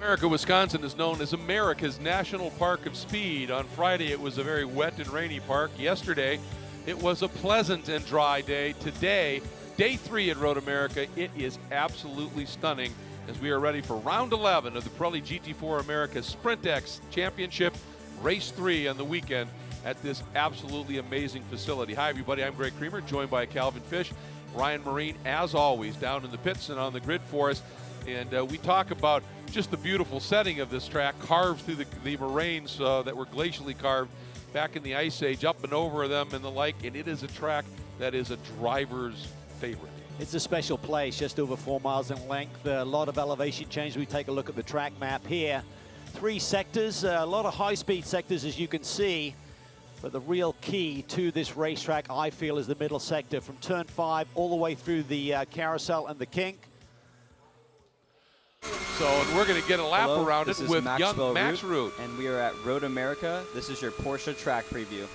America, Wisconsin is known as America's National Park of Speed. On Friday, it was a very wet and rainy park. Yesterday, it was a pleasant and dry day. Today, day 3 at Road America, it is absolutely stunning as we are ready for round 11 of the Pirelli GT4 America Sprintx Championship, race 3 on the weekend at this absolutely amazing facility. Hi, everybody. I'm Greg Creamer, joined by Calvin Fish, Ryan Marine, as always, down in the pits and on the grid for us. And we talk about just the beautiful setting of this track, carved through the moraines that were glacially carved back in the Ice Age, up and over them and the like. And it is a track that is a driver's favorite. It's a special place, just over 4 miles in length. A lot of elevation change. We take a look at the track map here. 3 sectors, a lot of high-speed sectors, as you can see. But the real key to this racetrack, I feel, is the middle sector from turn 5 all the way through the carousel and the kink. So we're going to get a lap around it with young Max Root. And we are at Road America. This is your Porsche track preview.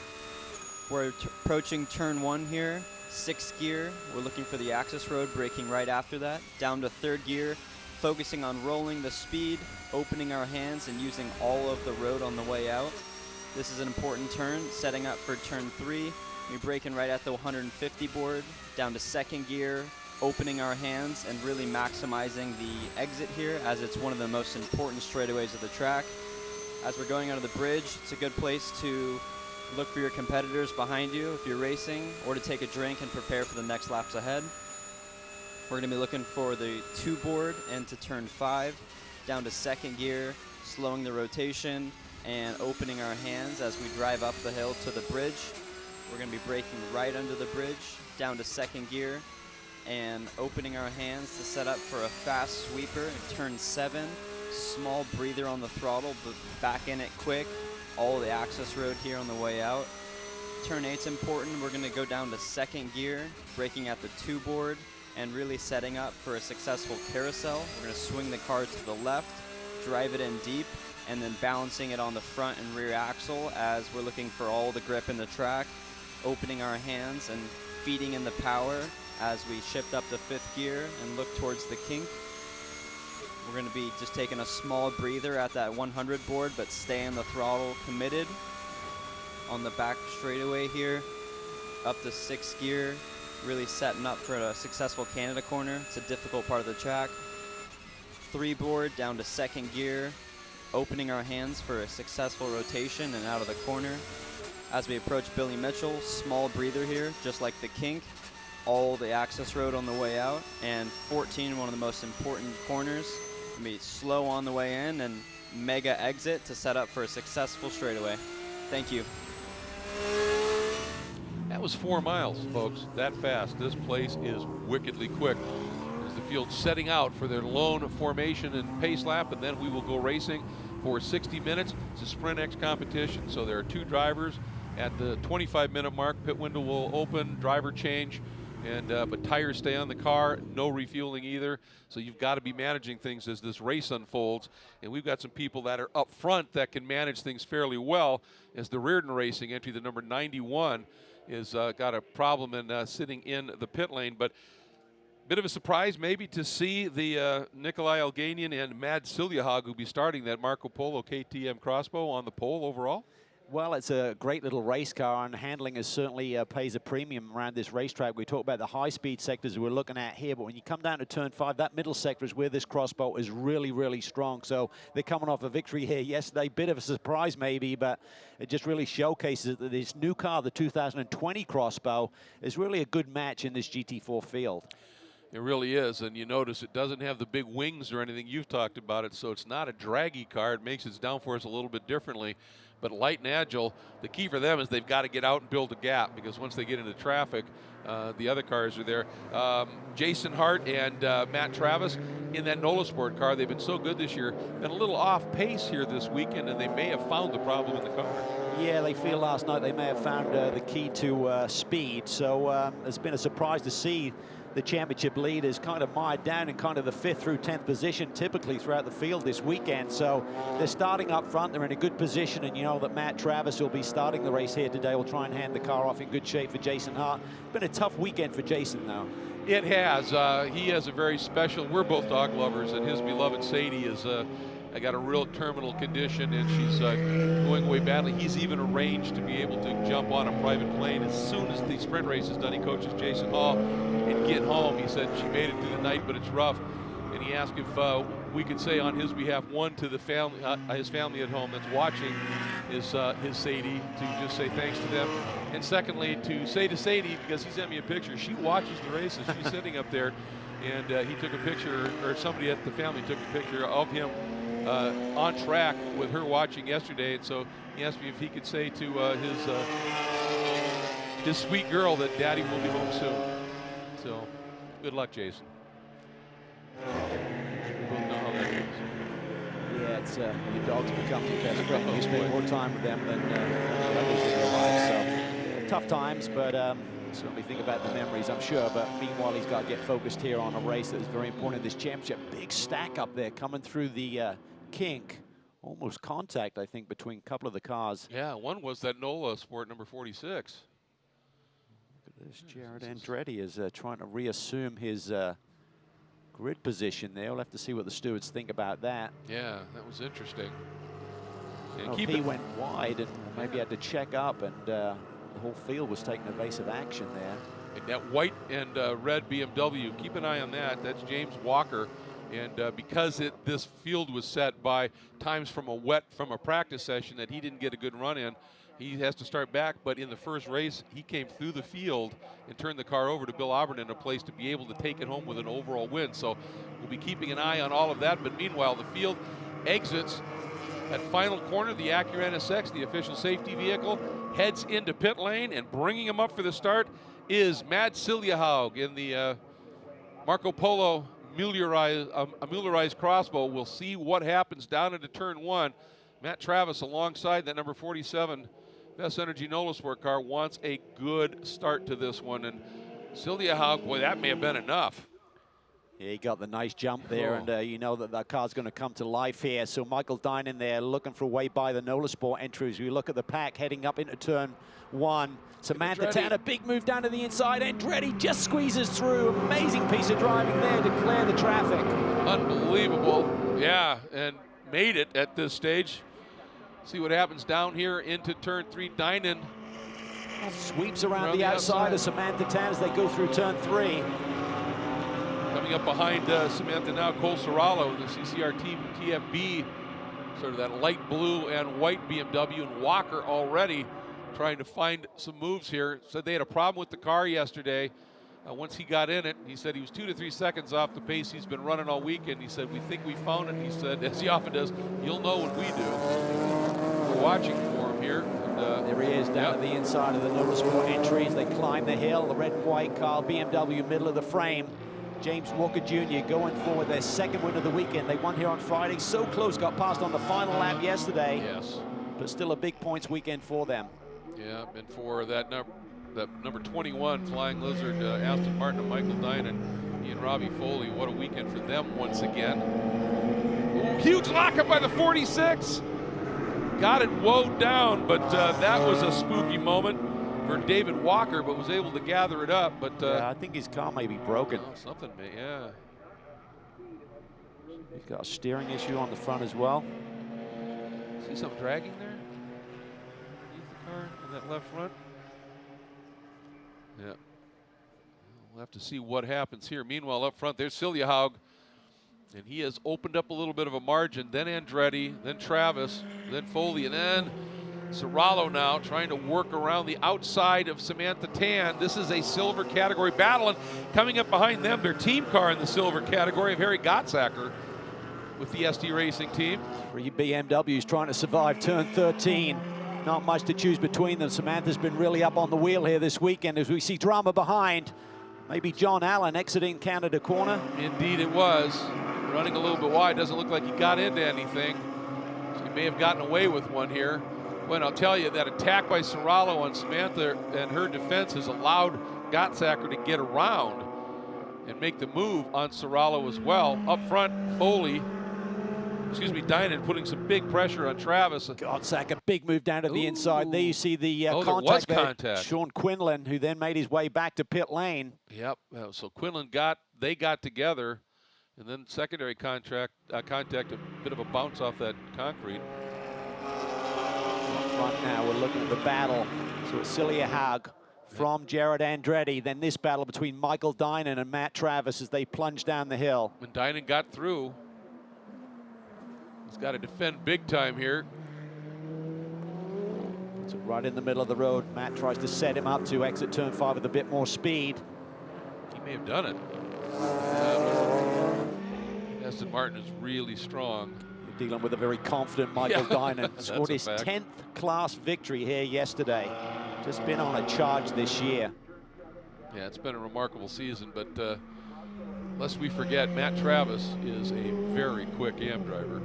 We're approaching turn 1 here, 6th gear. We're looking for the access road, braking right after that. Down to 3rd gear, focusing on rolling the speed, opening our hands, and using all of the road on the way out. This is an important turn, setting up for turn 3. We're braking right at the 150 board, down to 2nd gear, opening our hands and really maximizing the exit here, as it's one of the most important straightaways of the track. As we're going under the bridge, it's a good place to look for your competitors behind you if you're racing, or to take a drink and prepare for the next laps ahead. We're going to be looking for the 2 board and to turn 5, down to 2nd gear, slowing the rotation and opening our hands as we drive up the hill to the bridge. We're going to be braking right under the bridge, down to 2nd gear, and opening our hands to set up for a fast sweeper in turn 7. Small breather on the throttle, but back in it quick. All the access road here on the way out. Turn 8's important. We're going to go down to 2nd gear, braking at the 2 board, and really setting up for a successful carousel. We're going to swing the car to the left, drive it in deep, and then balancing it on the front and rear axle as we're looking for all the grip in the track, opening our hands and feeding in the power as we shift up to 5th gear and look towards the kink. We're going to be just taking a small breather at that 100 board, but staying the throttle committed on the back straightaway here, up to 6th gear, really setting up for a successful Canada corner. It's a difficult part of the track. 3 board down to 2nd gear, opening our hands for a successful rotation and out of the corner. As we approach Billy Mitchell, small breather here, just like the kink. All the access road on the way out, and 14, one of the most important corners. Be slow on the way in and mega exit to set up for a successful straightaway. Thank you. That was 4 miles, folks, that fast. This place is wickedly quick. As the field's setting out for their lone formation and pace lap, and then we will go racing for 60 minutes. It's a Sprintx competition, so there are 2 drivers. At the 25-minute mark, pit window will open, driver change, and but tires stay on the car, no refueling either. So you've got to be managing things as this race unfolds. And we've got some people that are up front that can manage things fairly well, as the Reardon Racing entry, the number 91, is got a problem in sitting in the pit lane. But bit of a surprise maybe to see the Nikolai Alganian and Mad Silyahag, who'll be starting that Marco Polo KTM Crossbow on the pole overall. Well, it's a great little race car, and handling is certainly pays a premium around this racetrack. We talk about the high-speed sectors we're looking at here, but when you come down to turn 5, that middle sector is where this crossbow is really, really strong. So they're coming off a victory here yesterday. Bit of a surprise maybe, but it just really showcases that this new car, the 2020 crossbow, is really a good match in this GT4 field. It really is, and you notice it doesn't have the big wings or anything. You've talked about it, so it's not a draggy car. It makes its downforce a little bit differently. But light and agile, the key for them is they've got to get out and build a gap, because once they get into traffic, the other cars are there. Jason Hart and Matt Travis in that NOLA Sport car, they've been so good this year. Been a little off pace here this weekend, and they may have found the problem in the car. Yeah, they feel last night they may have found the key to speed. So it's been a surprise to see the championship leaders kind of mired down in kind of the 5th through 10th position typically throughout the field this weekend. So they're starting up front, they're in a good position, and you know that Matt Travis will be starting the race here today. Will try and hand the car off in good shape for Jason Hart. It's been a tough weekend for Jason though. It has. He has a very special, we're both dog lovers, and his beloved Sadie is I got a real terminal condition, and she's going away badly. He's even arranged to be able to jump on a private plane as soon as the sprint race is done. He coaches Jason Hall, and get home. He said she made it through the night, but it's rough. And he asked if we could say on his behalf, one, to the family, his family at home that's watching his Sadie, to just say thanks to them. And secondly, to say to Sadie, because he sent me a picture, she watches the races. She's sitting up there, and he took a picture, or somebody at the family took a picture of him on track with her watching yesterday. And so he asked me if he could say to his sweet girl that Daddy will be home soon. So good luck, Jason. We both know how that goes. Yeah, it's your dogs become your best friend. You spend more time with them than others in your life. So tough times, but certainly think about the memories, I'm sure. But meanwhile, he's got to get focused here on a race that is very important in this championship. Big stack up there coming through the kink. Almost contact, I think, between a couple of the cars. Yeah, one was that NOLA Sport number 46. Look at this. Jared Andretti is trying to reassume his grid position there. We'll have to see what the stewards think about that. Yeah, that was interesting. And he went wide and maybe had to check up, and the whole field was taking evasive action there. And that white and red BMW, keep an eye on that. That's James Walker. And because this field was set by times from a practice session that he didn't get a good run in, he has to start back. But in the first race, he came through the field and turned the car over to Bill Auburn in a place to be able to take it home with an overall win. So we'll be keeping an eye on all of that. But meanwhile, the field exits at final corner. The Acura NSX, the official safety vehicle, heads into pit lane, and bringing him up for the start is Matt Siljahaug in the Marco Polo Muellerized crossbow. We'll see what happens down into turn one. Matt Travis alongside that number 47 Best Energy NOLA Sport car wants a good start to this one. And Siljahaug, boy, that may have been enough. Yeah, he got the nice jump there, and you know that car's going to come to life here. So Michael Dinan there looking for a way by the NOLA Sport entries. We look at the pack heading up into turn one. Samantha Tanner, big move down to the inside. Andretti just squeezes through. Amazing piece of driving there to clear the traffic. Unbelievable. Yeah, and made it at this stage. See what happens down here into turn three. Dinan sweeps around the outside of Samantha Tanner as they go through turn three. Coming up behind Samantha now, Cole Serralo, the CCR team TFB, sort of that light blue and white BMW, and Walker already trying to find some moves here. Said they had a problem with the car yesterday. Once he got in it, he said he was 2 to 3 seconds off the pace he's been running all weekend. He said, we think we found it. He said, as he often does, you'll know when we do. We're watching for him here. And, there he is down at the inside of the NOLA Sport entries. They climb the hill, the red and white car, BMW middle of the frame. James Walker Jr. going forward, their second win of the weekend. They won here on Friday, so close, got past on the final lap yesterday. Yes. But still a big points weekend for them. Yeah, and for that number 21 Flying Lizard, Aston Martin and Michael Dinan and Robbie Foley, what a weekend for them once again. Ooh, huge lockup by the 46. Got it woed down, but that was a spooky moment for David Walker, but was able to gather it up. But yeah, I think his car may be broken. Oh, something may, yeah. He's got a steering issue on the front as well. See something dragging there? Underneath the car on that left front? Yeah. We'll have to see what happens here. Meanwhile, up front, there's Siljahaug, and he has opened up a little bit of a margin. Then Andretti, then Travis, then Foley, and then Serralo now trying to work around the outside of Samantha Tan. This is a silver category battle, and coming up behind them, their team car in the silver category of Harry Gottsacker with the SD Racing team. 3 BMWs trying to survive turn 13. Not much to choose between them. Samantha's been really up on the wheel here this weekend as we see drama behind. Maybe John Allen exiting Canada corner. Indeed it was. Running a little bit wide. Doesn't look like he got into anything. So he may have gotten away with one here. But I'll tell you, that attack by Serralo on Samantha and her defense has allowed Gottsacker to get around and make the move on Serralo as well. Up front, Dinan putting some big pressure on Travis. Gottsacker, big move down to the inside. There you see the contact. Contact. Sean Quinlan, who then made his way back to pit lane. Yep, so Quinlan got together, And then secondary contact, a bit of a bounce off that concrete. Up front now, we're looking at the battle. So it's Celia Haag from Jared Andretti. Then this battle between Michael Dinan and Matt Travis as they plunge down the hill. When Dinan got through, he's got to defend big time here. So right in the middle of the road, Matt tries to set him up to exit turn 5 with a bit more speed. He may have done it. Aston Martin is really strong. You're dealing with a very confident Michael Dinan. Scored his 10th class victory here yesterday. Just been on a charge this year. Yeah, it's been a remarkable season, but lest we forget, Matt Travis is a very quick AM driver.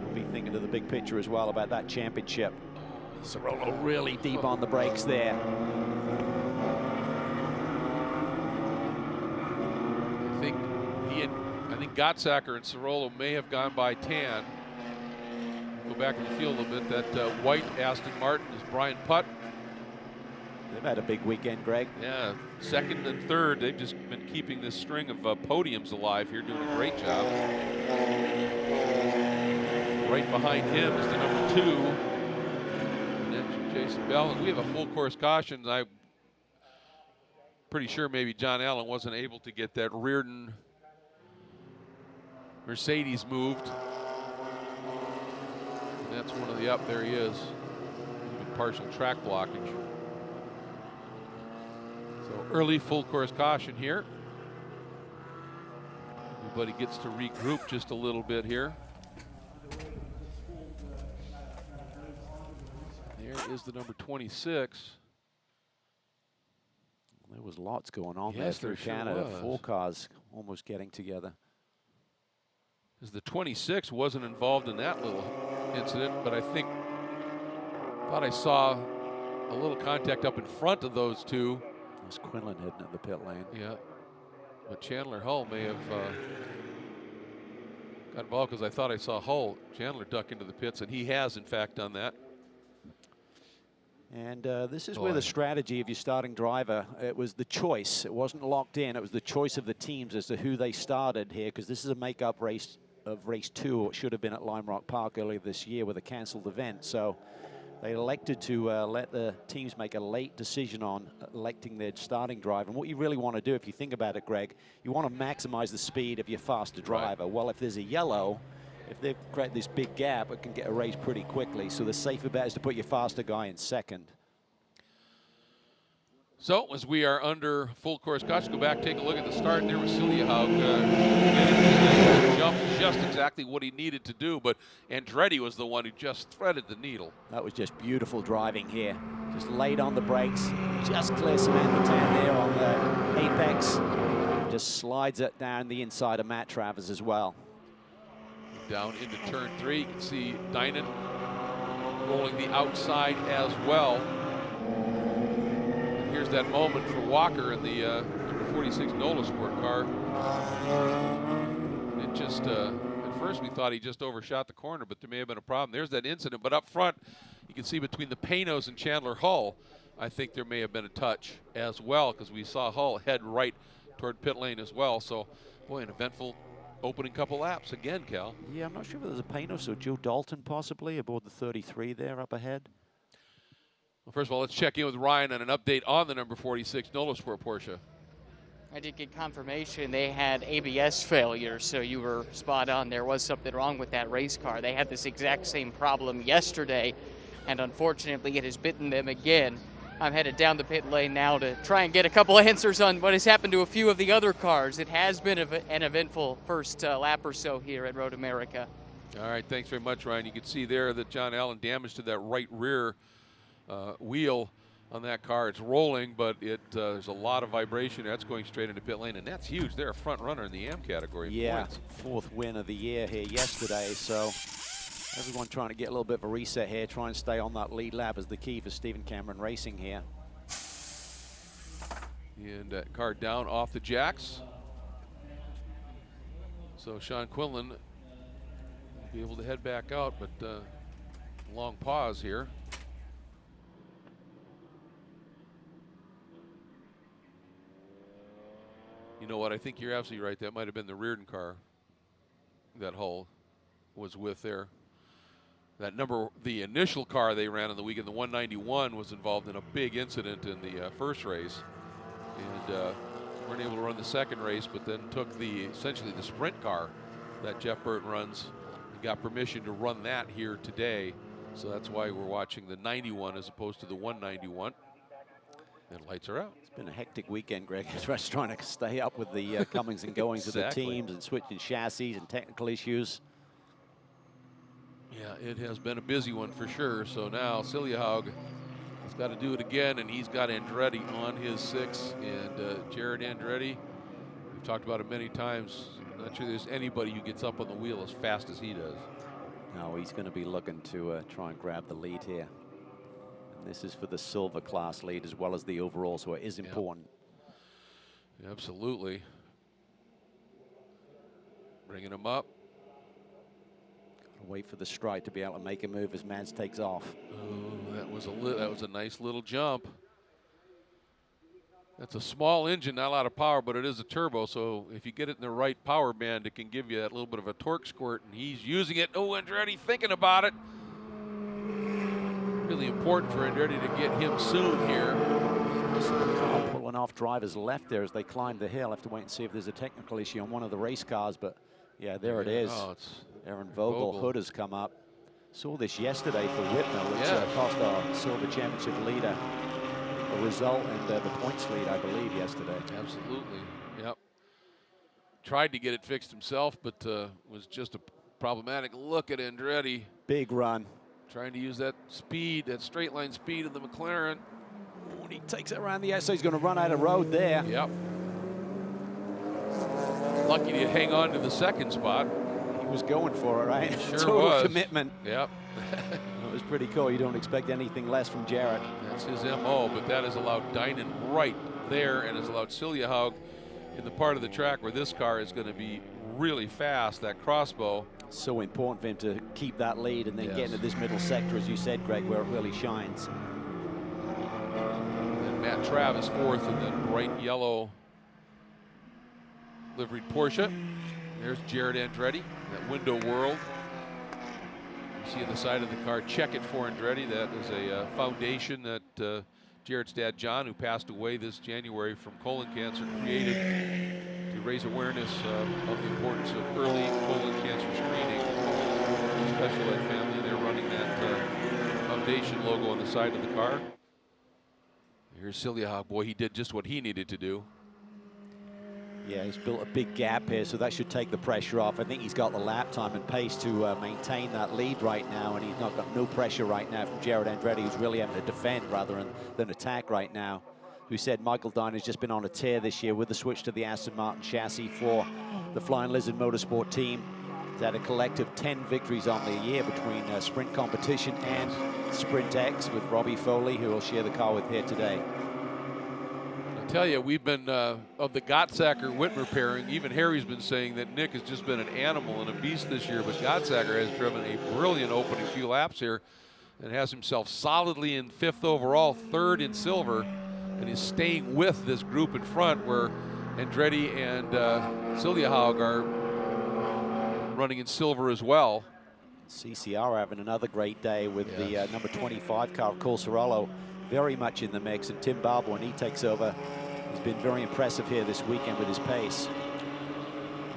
We'll be thinking of the big picture as well about that championship. Cirolo really deep on the brakes there. I think Gottsacker and Cirolo may have gone by Tan. Go back in the field a little bit. That white Aston Martin is Brian Putt. They've had a big weekend, Greg. Yeah, second and third. They've just been keeping this string of podiums alive here, doing a great job. Right behind him is the number 2. And that's Jason Bell. And we have a full course caution. I'm pretty sure maybe John Allen wasn't able to get that Reardon Mercedes moved. And that's one of the up. There he is. Partial track blockage. So early full course caution here. Everybody gets to regroup just a little bit here. There is the number 26. There was lots going on Yes, there there through sure Canada. was. 4 cars almost getting together. As the 26 wasn't involved in that little incident, but I thought I saw a little contact up in front of those two. There's Quinlan heading at the pit lane. Yeah, but Chandler Hull may have got involved because I thought I saw Chandler duck into the pits, and he has in fact done that. And this is where the strategy of your starting driver, it was the choice. It wasn't locked in. It was the choice of the teams as to who they started here, because this is a makeup race of race 2, or it should have been at Lime Rock Park earlier this year with a canceled event. So they elected to let the teams make a late decision on electing their starting driver. And what you really want to do, if you think about it, Greg, you want to maximize the speed of your faster driver. Right. Well, if there's a yellow, if they've created this big gap, it can get erased pretty quickly. So the safer bet is to put your faster guy in second. So as we are under full course caution, go back, take a look at the start. There was Celia Haug jumped just exactly what he needed to do, but Andretti was the one who just threaded the needle. That was just beautiful driving here. Just laid on the brakes, just clear Samantha Tan there on the apex. Just slides it down the inside of Matt Travers as well. Down into turn 3, you can see Dinan rolling the outside as well. Here's that moment for Walker in the number 46 NOLA Sport car. It just, at first we thought he just overshot the corner, but there may have been a problem. There's that incident, but up front, you can see between the Panos and Chandler Hull, I think there may have been a touch as well, because we saw Hull head right toward pit lane as well. So, boy, an eventful opening couple laps again, Cal. Yeah, I'm not sure if there's a Panos or Joe Dalton possibly aboard the 33 there up ahead. Well, first of all, let's check in with Ryan on an update on the number 46 NOLA Sport Porsche. I did get confirmation they had ABS failure, so you were spot on. There was something wrong with that race car. They had this exact same problem yesterday, and unfortunately it has bitten them again. I'm headed down the pit lane now to try and get a couple of answers on what has happened to a few of the other cars. It has been an eventful first lap or so here at Road America. All right, thanks very much, Ryan. You can see there that John Allen damage to that right rear wheel on that car. It's rolling, but there's a lot of vibration. That's going straight into pit lane, and that's huge. They're a front runner in the AM category. Yeah, 4th win of the year here yesterday, so everyone trying to get a little bit of a reset here, try and stay on that lead lap is the key for Stephen Cameron Racing here. And that car down off the jacks. So Sean Quinlan will be able to head back out, but long pause here. You know what? I think you're absolutely right. That might have been the Reardon car that Hull was with there. That number, the initial car they ran on the weekend, the 191, was involved in a big incident in the first race, and weren't able to run the second race, but then took essentially the sprint car that Jeff Burton runs and got permission to run that here today. So that's why we're watching the 91 as opposed to the 191. And lights are out. It's been a hectic weekend, Greg, as we're trying to stay up with the comings and goings of the teams and switching chassis and technical issues. Yeah, it has been a busy one for sure. So now Siljehaug has got to do it again, and he's got Andretti on his 6. And Jared Andretti, we've talked about it many times. I'm not sure there's anybody who gets up on the wheel as fast as he does. No, he's going to be looking to try and grab the lead here. And this is for the silver class lead as well as the overall, so it is important. Yeah, absolutely. Bringing him up. Wait for the stride to be able to make a move as Mads takes off. Oh, that was a nice little jump. That's a small engine, not a lot of power, but it is a turbo, so if you get it in the right power band, it can give you that little bit of a torque squirt, and he's using it. Oh, Andretti thinking about it. Really important for Andretti to get him soon here. Pulling off drivers left there as they climb the hill. Have to wait and see if there's a technical issue on one of the race cars, but yeah, there it is. Oh, it's Aaron Vogel. Hood has come up. Saw this yesterday for Whitmer, which cost our silver championship leader a result and the points lead, I believe, yesterday. Absolutely, yep. Tried to get it fixed himself, but was just a problematic. Look at Andretti. Big run. Trying to use that speed, that straight line speed of the McLaren. When he takes it around the outside, he's going to run out of road there. Yep. Lucky to hang on to the second spot. He was going for it, right? Sure Total was. commitment. Yep. It was pretty cool. You don't expect anything less from Jarrett. That's his MO, but that has allowed Dynan right there and has allowed Siljehaug in the part of the track where this car is going to be really fast, that crossbow. So important for him to keep that lead and then get into this middle sector, as you said, Greg, where it really shines. And Matt Travis fourth in the bright yellow liveried Porsche. There's Jared Andretti, that window world. You see on the side of the car, check it for Andretti. That is a foundation that Jared's dad, John, who passed away this January from colon cancer, created to raise awareness of the importance of early colon cancer screening. The Special Ed family, they're running that foundation logo on the side of the car. Here's Siljehaug. Boy, he did just what he needed to do. Yeah, he's built a big gap here, so that should take the pressure off. I think he's got the lap time and pace to maintain that lead right now, and he's not got no pressure right now from Jared Andretti, who's really having to defend rather than attack right now. Who said Michael Dyner's just been on a tear this year with the switch to the Aston Martin chassis for the Flying Lizard Motorsport team. He's had a collective 10 victories on the year between sprint competition and Sprintx with Robbie Foley, who will share the car with here today. Tell you, we've been of the Gottsacker-Whitmer pairing. Even Harry's been saying that Nick has just been an animal and a beast this year, but Gottsacker has driven a brilliant opening few laps here and has himself solidly in 5th overall, 3rd in silver, and is staying with this group in front where Andretti and Siljehaug are running in silver as well. CCR having another great day with the number 25 car, Cole Sorello, very much in the mix, and Tim Barber, when he takes over, he's been very impressive here this weekend with his pace.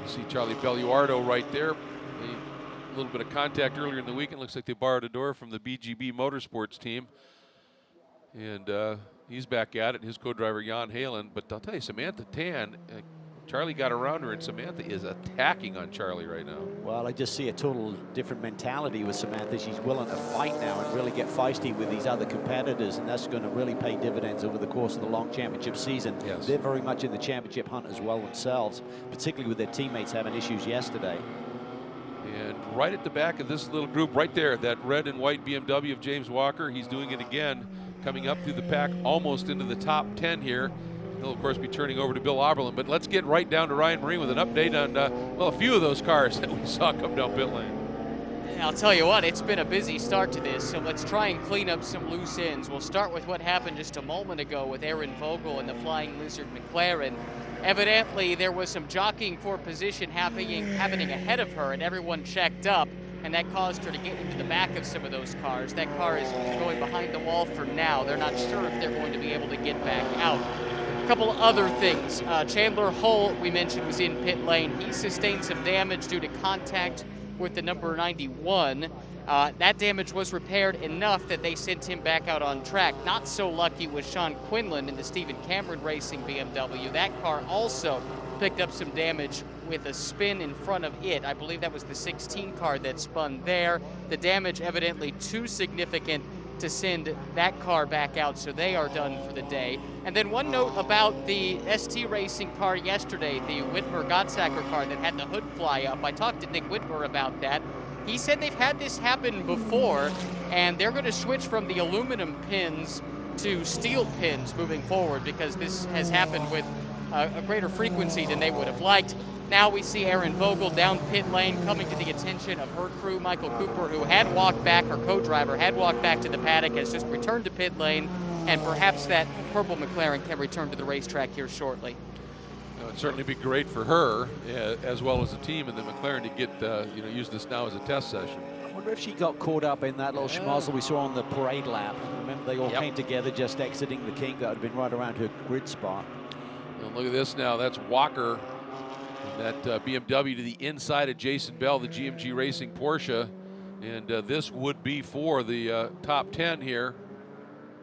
You see Charlie Belluardo right there. A little bit of contact earlier in the weekend. Looks like they borrowed a door from the BGB Motorsports team. And he's back at it, his co-driver Jan Halen. But I'll tell you, Samantha Tan, Charlie got around her, and Samantha is attacking on Charlie right now. Well, I just see a total different mentality with Samantha. She's willing to fight now and really get feisty with these other competitors, and that's going to really pay dividends over the course of the long championship season. Yes. They're very much in the championship hunt as well themselves, particularly with their teammates having issues yesterday. And right at the back of this little group right there, that red and white BMW of James Walker, he's doing it again, coming up through the pack almost into the top 10 here. He'll, of course, be turning over to Bill Oberlin. But let's get right down to Ryan Marine with an update on, well, a few of those cars that we saw come down pit lane. I'll tell you what, it's been a busy start to this, so let's try and clean up some loose ends. We'll start with what happened just a moment ago with Aaron Vogel and the Flying Lizard McLaren. Evidently, there was some jockeying for position happening ahead of her, and everyone checked up, and that caused her to get into the back of some of those cars. That car is going behind the wall for now. They're not sure if they're going to be able to get back out. A couple other things. Chandler Hull, we mentioned, was in pit lane. He sustained some damage due to contact with the number 91. That damage was repaired enough that they sent him back out on track. Not so lucky was Sean Quinlan in the Stephen Cameron Racing BMW. That car also picked up some damage with a spin in front of it. I believe that was the 16 car that spun there. The damage evidently too significant to send that car back out, so they are done for the day. And then one note about the ST Racing car yesterday, the Whitmer-Gottsacker car that had the hood fly up. I talked to Nick Whitmer about that. He said they've had this happen before, and they're going to switch from the aluminum pins to steel pins moving forward because this has happened with a greater frequency than they would have liked. Now we see Aaron Vogel down pit lane coming to the attention of her crew. Michael Cooper, who had walked back, her co-driver, had walked back to the paddock, has just returned to pit lane, and perhaps that purple McLaren can return to the racetrack here shortly. It would certainly be great for her as well as the team and the McLaren to get use this now as a test session. I wonder if she got caught up in that little schmozzle we saw on the parade lap. Remember, they all came together just exiting the kink that had been right around her grid spot. And look at this now. That's Walker. That BMW to the inside of Jason Bell, the GMG Racing Porsche. And this would be for the top 10 here.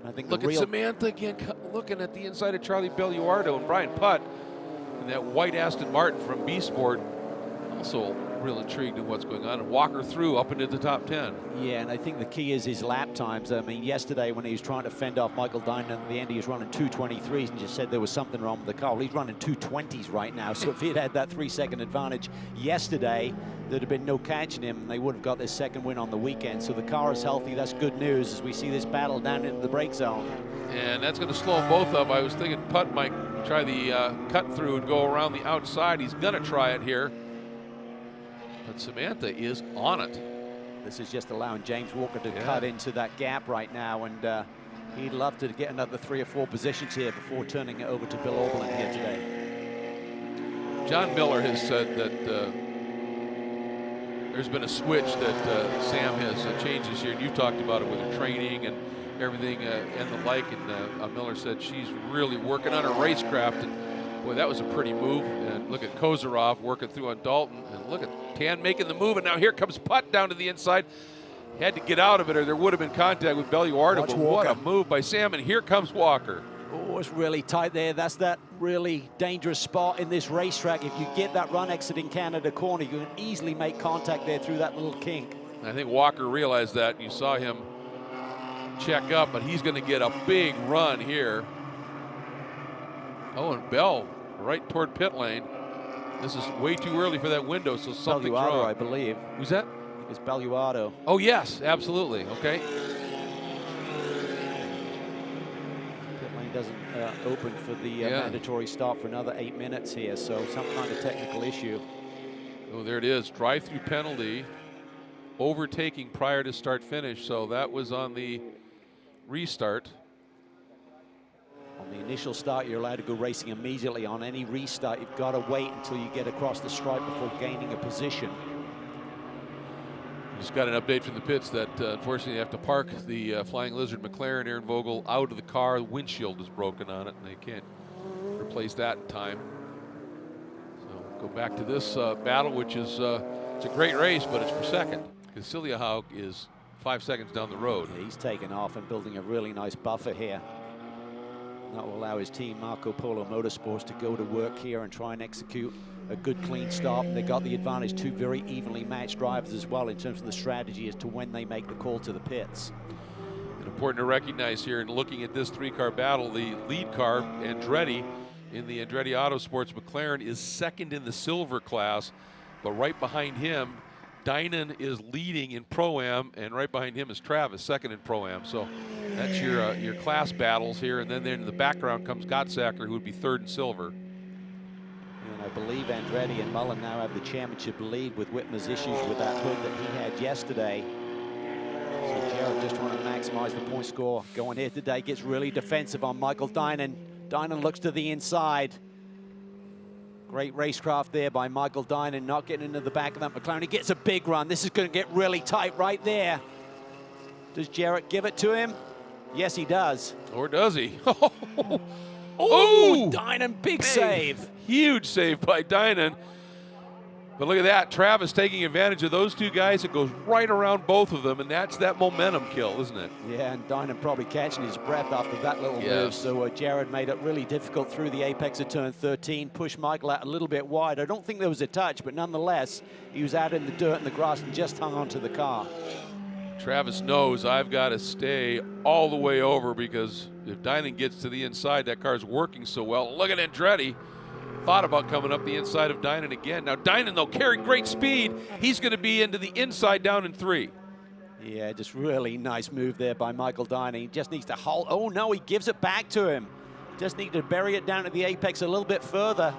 I think look at Samantha again, looking at the inside of Charlie Belluardo and Brian Putt. And that white Aston Martin from B Sport, also real intrigued in what's going on. And Walker through up into the top 10. Yeah, and I think the key is his lap times. I mean, yesterday when he was trying to fend off Michael Dinan at the end, he was running 2:23s and just said there was something wrong with the car. Well, he's running 2:20s right now. So if he'd had that 3-second advantage yesterday, there'd have been no catching him, and they would have got this second win on the weekend. So the car is healthy. That's good news as we see this battle down into the brake zone. And that's going to slow them both up. I was thinking Putt might try the cut through and go around the outside. He's going to try it here. But Samantha is on it. This is just allowing James Walker to cut into that gap right now, and he'd love to get another 3 or 4 positions here before turning it over to Bill Oberlin here today. John Miller has said that there's been a switch that Sam has changed this year, and you talked about it with her training and everything and the like, and Miller said she's really working on her racecraft, and boy, that was a pretty move. And look at Kozarov working through on Dalton, and look at Tan making the move, and now here comes Putt down to the inside. Had to get out of it or there would have been contact with Belluardo, but what a move by Sam, and here comes Walker. Oh, it's really tight there. That's that really dangerous spot in this racetrack. If you get that run exiting Canada corner, you can easily make contact there through that little kink. I think Walker realized that. You saw him check up, but he's going to get a big run here. Oh, and Bell right toward pit lane. This is way too early for that window, so something's wrong. I believe. Who's that? It's Belluardo. Oh, yes, absolutely. Okay. Pit lane doesn't open for the mandatory stop for another 8 minutes here, so some kind of technical issue. Oh, there it is. Drive-through penalty. Overtaking prior to start finish, so that was on the restart. On the initial start, you're allowed to go racing immediately. On any restart, you've got to wait until you get across the stripe before gaining a position. Just got an update from the pits that unfortunately they have to park the Flying Lizard McLaren Aaron Vogel out of the car. The windshield is broken on it, and they can't replace that in time. So go back to this battle, which is it's a great race, but it's for second. Because Celia Haug is 5 seconds down the road. Yeah, he's taken off and building a really nice buffer here. That will allow his team, Marco Polo Motorsports, to go to work here and try and execute a good clean stop. And they got the advantage, 2 very evenly matched drivers as well in terms of the strategy as to when they make the call to the pits. And important to recognize here in looking at this 3-car battle, the lead car, Andretti, in the Andretti Autosports McLaren, is second in the silver class, but right behind him, Dinan is leading in Pro-Am, and right behind him is Travis, second in Pro-Am. So that's your class battles here, and then in the background comes Gottsacker, who would be third in silver. And I I believe Andretti and Mullen now have the championship lead with Whitmer's issues with that hood that he had yesterday. So Jarrett just trying to maximize the point score. Going here today, gets really defensive on Michael Dinan. Dinan looks to the inside. Great racecraft there by Michael Dinan, not getting into the back of that McLaren. He gets a big run. This is going to get really tight right there. Does Jarrett give it to him? Yes, he does. Or does he? Oh, Dinan, big save. Huge save by Dinan. But look at that, Travis taking advantage of those two guys. It goes right around both of them, and that's that momentum kill, isn't it? Yeah, and Dinan probably catching his breath after that little move. So Jared made it really difficult through the apex of turn 13, pushed Michael out a little bit wide. I don't think there was a touch, but nonetheless, he was out in the dirt and the grass and just hung onto the car. Travis knows I've got to stay all the way over, because if Dinan gets to the inside, that car's working so well. Look at Andretti. Thought about coming up the inside of Dinan again. Now Dinan, though, carrying great speed. He's going to be into the inside down in 3. Yeah, just really nice move there by Michael Dinan. He just needs to hold. Oh, no, he gives it back to him. Just need to bury it down at the apex a little bit further.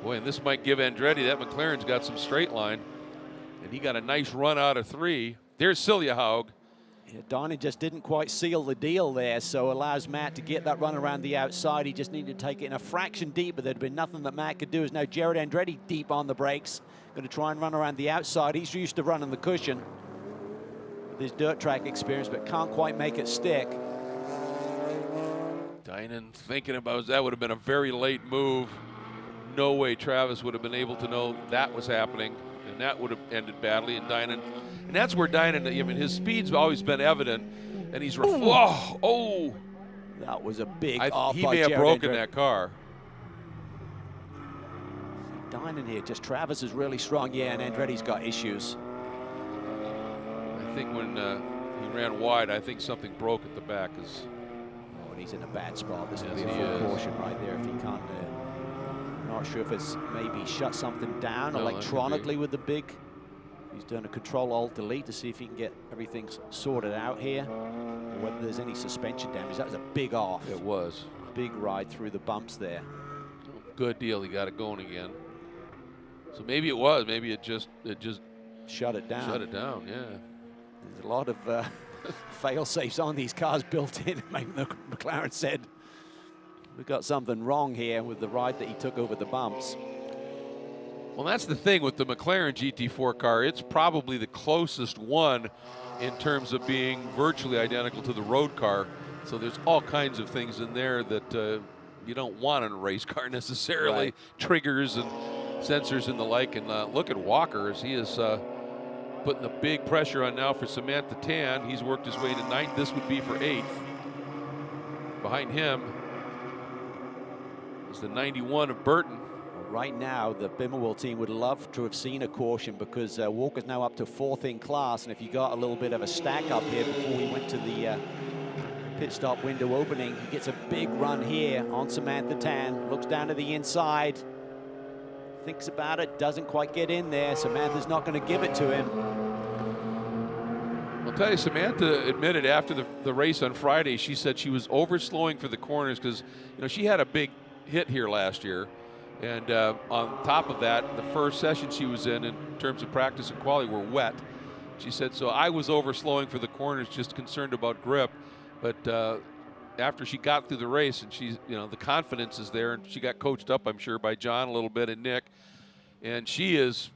Boy, and this might give Andretti, that McLaren's got some straight line. And he got a nice run out of 3. There's Siljahaug. Yeah, Dinan just didn't quite seal the deal there, so allows Matt to get that run around the outside. He just needed to take it in a fraction deep, but there'd been nothing that Matt could do. Is now Jared Andretti deep on the brakes. Going to try and run around the outside. He's used to running the cushion with his dirt track experience, but can't quite make it stick. Dinan thinking about that would have been a very late move. No way Travis would have been able to know that was happening, and that would have ended badly. And Dinan, and that's where Dinan, I mean, his speed's always been evident, and he's oh, that was a big off he by may have Jared broken Andretti. that car. Dinan here, just Travis is really strong. Yeah, and Andretti's got issues. I think when he ran wide, I think something broke at the back. Oh, and he's in a bad spot. This will be a Yes, he full is. caution right there if he can't. Not sure if it's maybe shut something down No, that could electronically be. with the big. He's done a Control-Alt-Delete to see if he can get everything sorted out here, or whether there's any suspension damage. That was a big off. It was. Big ride through the bumps there. Good deal. He got it going again. So maybe it was. Maybe it just Shut it down. shut it down. Yeah. There's a lot of fail-safes on these cars built in. Maybe McLaren said, we've got something wrong here with the ride that he took over the bumps. Well, that's the thing with the McLaren GT4 car. It's probably the closest one in terms of being virtually identical to the road car. So there's all kinds of things in there that you don't want in a race car necessarily. Right. Triggers and sensors and the like. And look at Walker as he is putting the big pressure on now for Samantha Tan. He's worked his way to 9th. This would be for 8th. Behind him is the 91 of Burton. Right now, the Bimmerwell team would love to have seen a caution, because Walker's now up to 4th in class, and if you got a little bit of a stack up here before we went to the pit stop window opening, he gets a big run here on Samantha Tan, looks down to the inside, thinks about it, doesn't quite get in there. Samantha's not going to give it to him. I'll tell you, Samantha admitted after the race on Friday, she said she was overslowing for the corners because, you know, she had a big hit here last year. And on top of that, the first session she was in terms of practice and quality, were wet. She said, so I was overslowing for the corners, just concerned about grip. But after she got through the race, and she's, you know, the confidence is there, and she got coached up, I'm sure, by John a little bit and Nick. And she is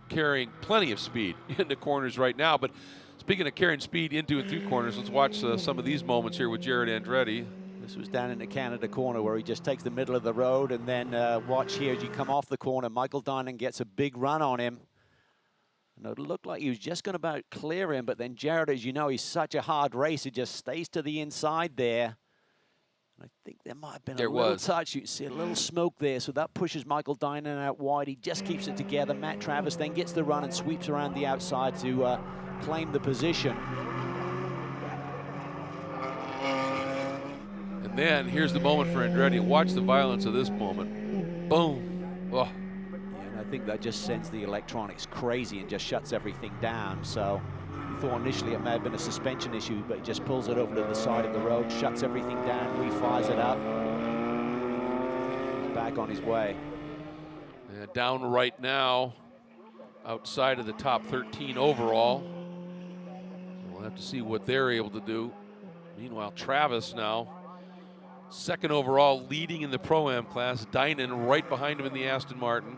carrying plenty of speed into corners right now. But speaking of carrying speed into and through corners, let's watch some of these moments here with Jared Andretti. This was down in the Canada corner where he just takes the middle of the road, and then watch here as you come off the corner. Michael Dinan gets a big run on him. And it looked like he was just going to about clear him, but then Jared, as you know, he's such a hard race. He just stays to the inside there. And I think there might have been a little touch. You can see a little smoke there, so that pushes Michael Dinan out wide. He just keeps it together. Matt Travis then gets the run and sweeps around the outside to claim the position. And then here's the moment for Andretti. Watch the violence of this moment. Boom. Oh. Yeah, and I think that just sends the electronics crazy and just shuts everything down. So we thought initially it may have been a suspension issue, but he just pulls it over to the side of the road, shuts everything down, refires it up. He's back on his way. And down right now, outside of the top 13 overall. We'll have to see what they're able to do. Meanwhile, Travis now, second overall, leading in the Pro-Am class. Dynan right behind him in the Aston Martin.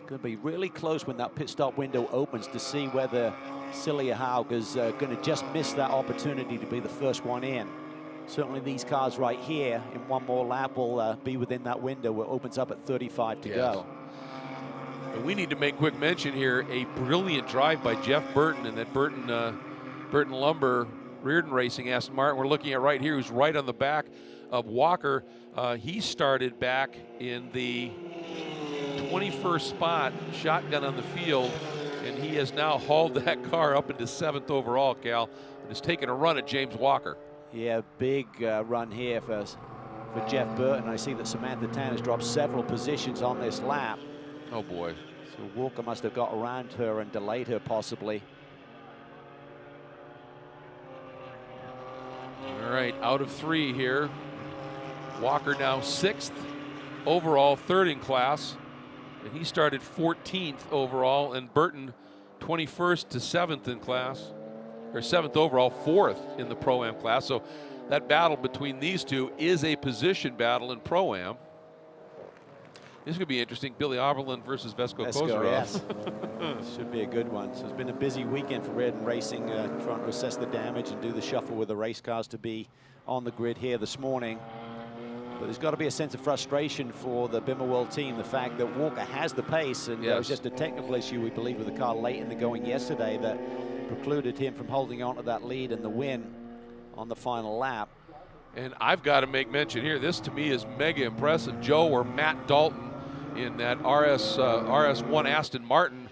Going to be really close when that pit stop window opens to see whether Celia Haug is going to just miss that opportunity to be the first one in. Certainly these cars right here in one more lap will be within that window where it opens up at 35 to go. And we need to make quick mention here, a brilliant drive by Jeff Burton and that Burton Lumber Reardon Racing Aston Martin we're looking at right here, who's right on the back of Walker. He started back in the 21st spot, shotgun on the field, and he has now hauled that car up into 7th overall, Cal, and has taken a run at James Walker. Yeah, big run here for Jeff Burton. I see that Samantha Tan has dropped several positions on this lap. Oh boy. So Walker must have got around her and delayed her possibly. All right, out of 3 here. Walker now 6th overall, 3rd in class. And he started 14th overall, and Burton 21st to 7th in class, or 7th overall, 4th in the Pro-Am class. So that battle between these two is a position battle in Pro-Am. This could be interesting. Billy Oberlin versus Vesco Kozarov. Yes. Should be a good one. So it's been a busy weekend for Reardon Racing, trying to assess the damage and do the shuffle with the race cars to be on the grid here this morning. But there's got to be a sense of frustration for the Bimmer World team, the fact that Walker has the pace, and it was just a technical issue, we believe, with the car late in the going yesterday that precluded him from holding on to that lead and the win on the final lap. And I've got to make mention here, this to me is mega impressive. Joe or Matt Dalton in that RS1 Aston Martin,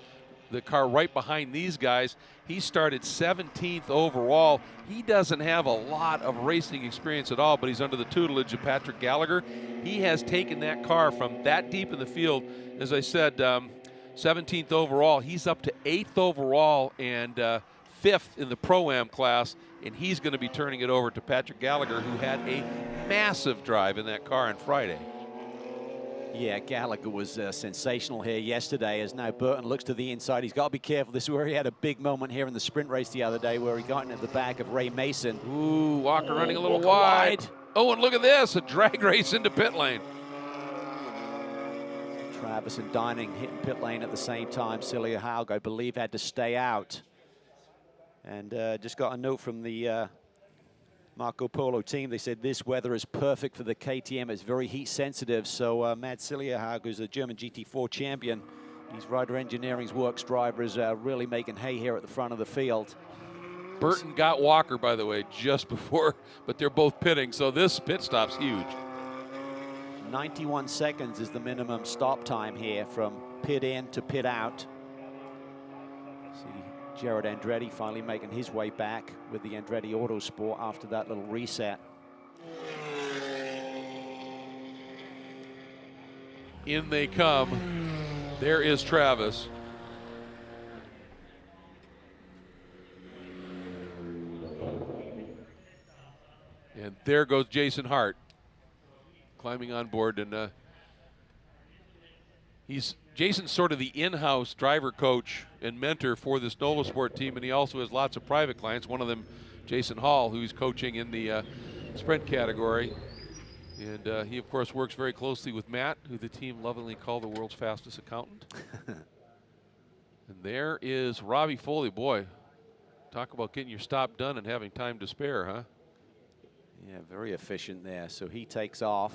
the car right behind these guys. He started 17th overall. He doesn't have a lot of racing experience at all, but he's under the tutelage of Patrick Gallagher. He has taken that car from that deep in the field, as I said, 17th overall. He's up to 8th overall and 5th in the Pro-Am class, and he's going to be turning it over to Patrick Gallagher, who had a massive drive in that car on Friday. Yeah, Gallagher was sensational here yesterday, as now Burton looks to the inside. He's got to be careful. This is where he had a big moment here in the sprint race the other day where he got in at the back of Ray Mason. Ooh, Walker running a little Walker wide. Oh, and look at this, a drag race into pit lane. Travis and Dynan hitting pit lane at the same time. Celia Haug, I believe, had to stay out. And just got a note from the Marco Polo team. They said this weather is perfect for the KTM. It's very heat sensitive. So Matt Celia Haug, who's a German GT4 champion, he's Ryder Engineering's works driver, is really making hay here at the front of the field. Burton got Walker, by the way, just before, but they're both pitting, so this pit stop's huge. 91 seconds is the minimum stop time here from pit in to pit out. See Jared Andretti finally making his way back with the Andretti Autosport after that little reset. In they come. There is Travis. And there goes Jason Hart climbing on board, and Jason's sort of the in-house driver coach and mentor for this NOLA Sport team, and he also has lots of private clients, one of them Jason Hall, who's coaching in the sprint category. And he, of course, works very closely with Matt, who the team lovingly call the world's fastest accountant. And there is Robbie Foley. Boy, talk about getting your stop done and having time to spare, huh? Yeah, very efficient there. So he takes off.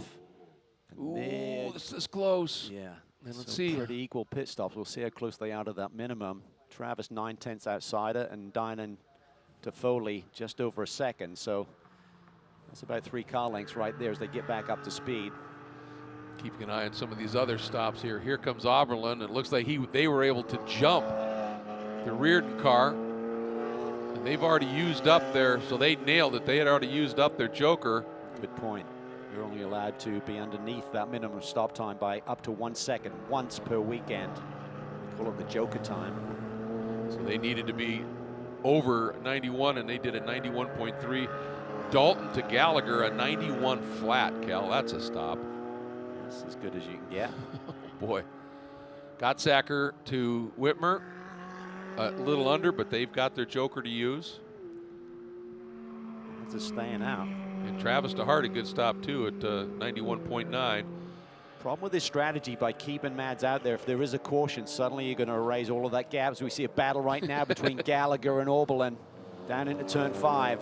Ooh, this is close. Yeah. And let's so see. Pretty equal pit stops. We'll see how close they are to that minimum. Travis 9/10 outside it, and Dynan to Foley just over a second. So that's about 3 car lengths right there as they get back up to speed. Keeping an eye on some of these other stops here. Here comes Oberlin. It looks like they were able to jump the Reardon car. And they've already used up their, so they nailed it. They had already used up their joker. Good point. You're only allowed to be underneath that minimum stop time by up to 1 second once per weekend. They call it the joker time. So they needed to be over 91, and they did a 91.3. Dalton to Gallagher, a 91 flat, Cal. That's a stop. That's as good as you can get. Oh, boy. Gottsacker to Whitmer. A little under, but they've got their joker to use. It's a staying out. And Travis DeHart, a good stop too at 91.9. Problem with this strategy, by keeping Mads out there, if there is a caution, suddenly you're going to erase all of that gap. So we see a battle right now between Gallagher and Oberlin down into turn 5.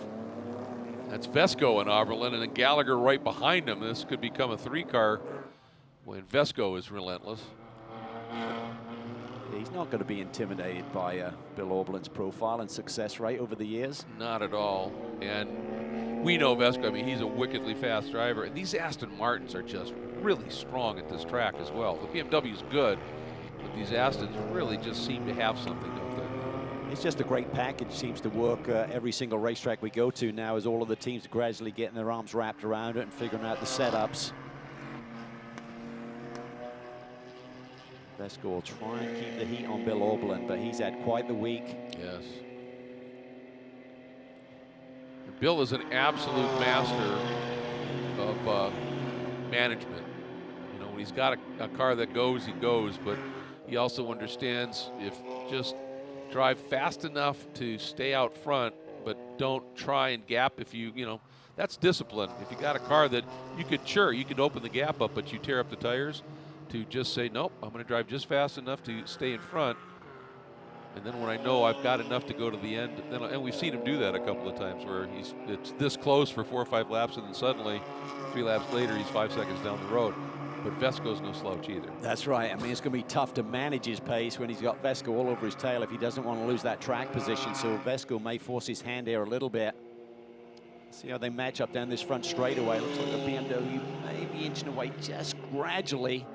That's Vesco and Oberlin, and then Gallagher right behind him. This could become a 3-car when Vesco is relentless. He's not going to be intimidated by Bill Oberlin's profile and success rate over the years. Not at all. And we know Vesco, I mean, he's a wickedly fast driver. And these Aston Martins are just really strong at this track as well. The BMW's good, but these Astons really just seem to have something, don't they? It's just a great package. Seems to work every single racetrack we go to now, as all of the teams are gradually getting their arms wrapped around it and figuring out the setups. Vesco will try and keep the heat on Bill Oberlin, but he's had quite the week. Yes. Bill is an absolute master of management. You know, when he's got a car that goes, he goes, but he also understands if just drive fast enough to stay out front, but don't try and gap if you know, that's discipline. If you got a car that you could open the gap up, but you tear up the tires, to just say, nope, I'm going to drive just fast enough to stay in front. And then when I know I've got enough to go to the end, then, and we've seen him do that a couple of times where it's this close for 4 or 5 laps, and then suddenly 3 laps later, he's 5 seconds down the road. But Vesco's no slouch either. That's right. I mean, it's going to be tough to manage his pace when he's got Vesco all over his tail if he doesn't want to lose that track position. So Vesco may force his hand here a little bit. See how they match up down this front straightaway. Looks like the BMW may be inching away just gradually,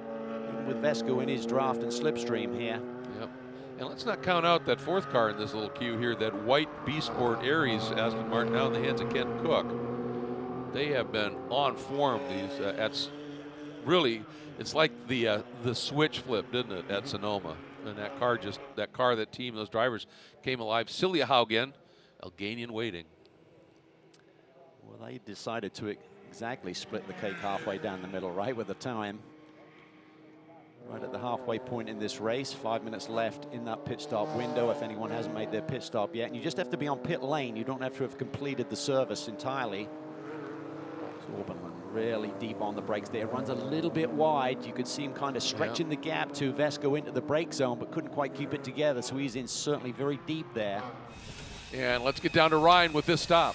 with Vesco in his draft and slipstream here. Yep. And let's not count out that 4th car in this little queue here, that white B-Sport Aries Aston Martin, now in the hands of Ken Cook. They have been on form. These really, it's like the switch flip, didn't it, at Sonoma? And that car, that team, those drivers came alive. Celia Haugen, Alganian waiting. Well, they decided to exactly split the cake halfway down the middle, right, with the time. Right at the halfway point in this race, 5 minutes left in that pit stop window if anyone hasn't made their pit stop yet. And you just have to be on pit lane. You don't have to have completed the service entirely. So Oberlin really deep on the brakes there. Runs a little bit wide. You could see him kind of stretching the gap to Vesco into the brake zone, but couldn't quite keep it together. So he's in certainly very deep there. And let's get down to Ryan with this stop.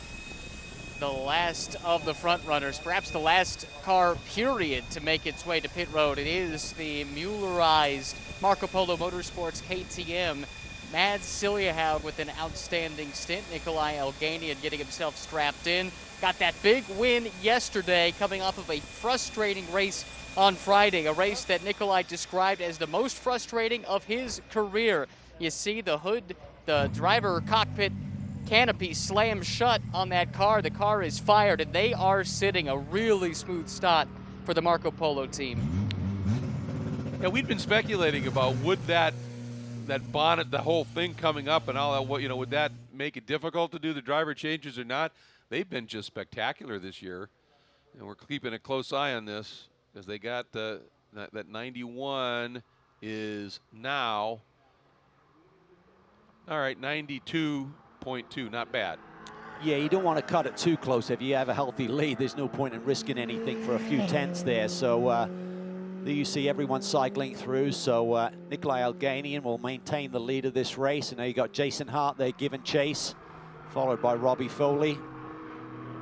The last of the front runners, perhaps the last car period to make its way to pit road. It is the Muellerized Marco Polo Motorsports KTM. Mads Siljehoug with an outstanding stint. Nikolai Alganian getting himself strapped in. Got that big win yesterday, coming off of a frustrating race on Friday. A race that Nikolai described as the most frustrating of his career. You see the hood, the driver cockpit canopy slammed shut on that car. The car is fired, and they are sitting a really smooth start for the Marco Polo team. Yeah, we've been speculating about would that bonnet, the whole thing coming up and all that, you know, would that make it difficult to do the driver changes or not? They've been just spectacular this year, and we're keeping a close eye on this because they got that 91 is now, all right, 92.2, not bad. Yeah, you don't want to cut it too close. If you have a healthy lead, there's no point in risking anything for a few tenths there. So there you see everyone cycling through. So Nikolai Alganian will maintain the lead of this race. And now you got Jason Hart there giving chase, followed by Robbie Foley. A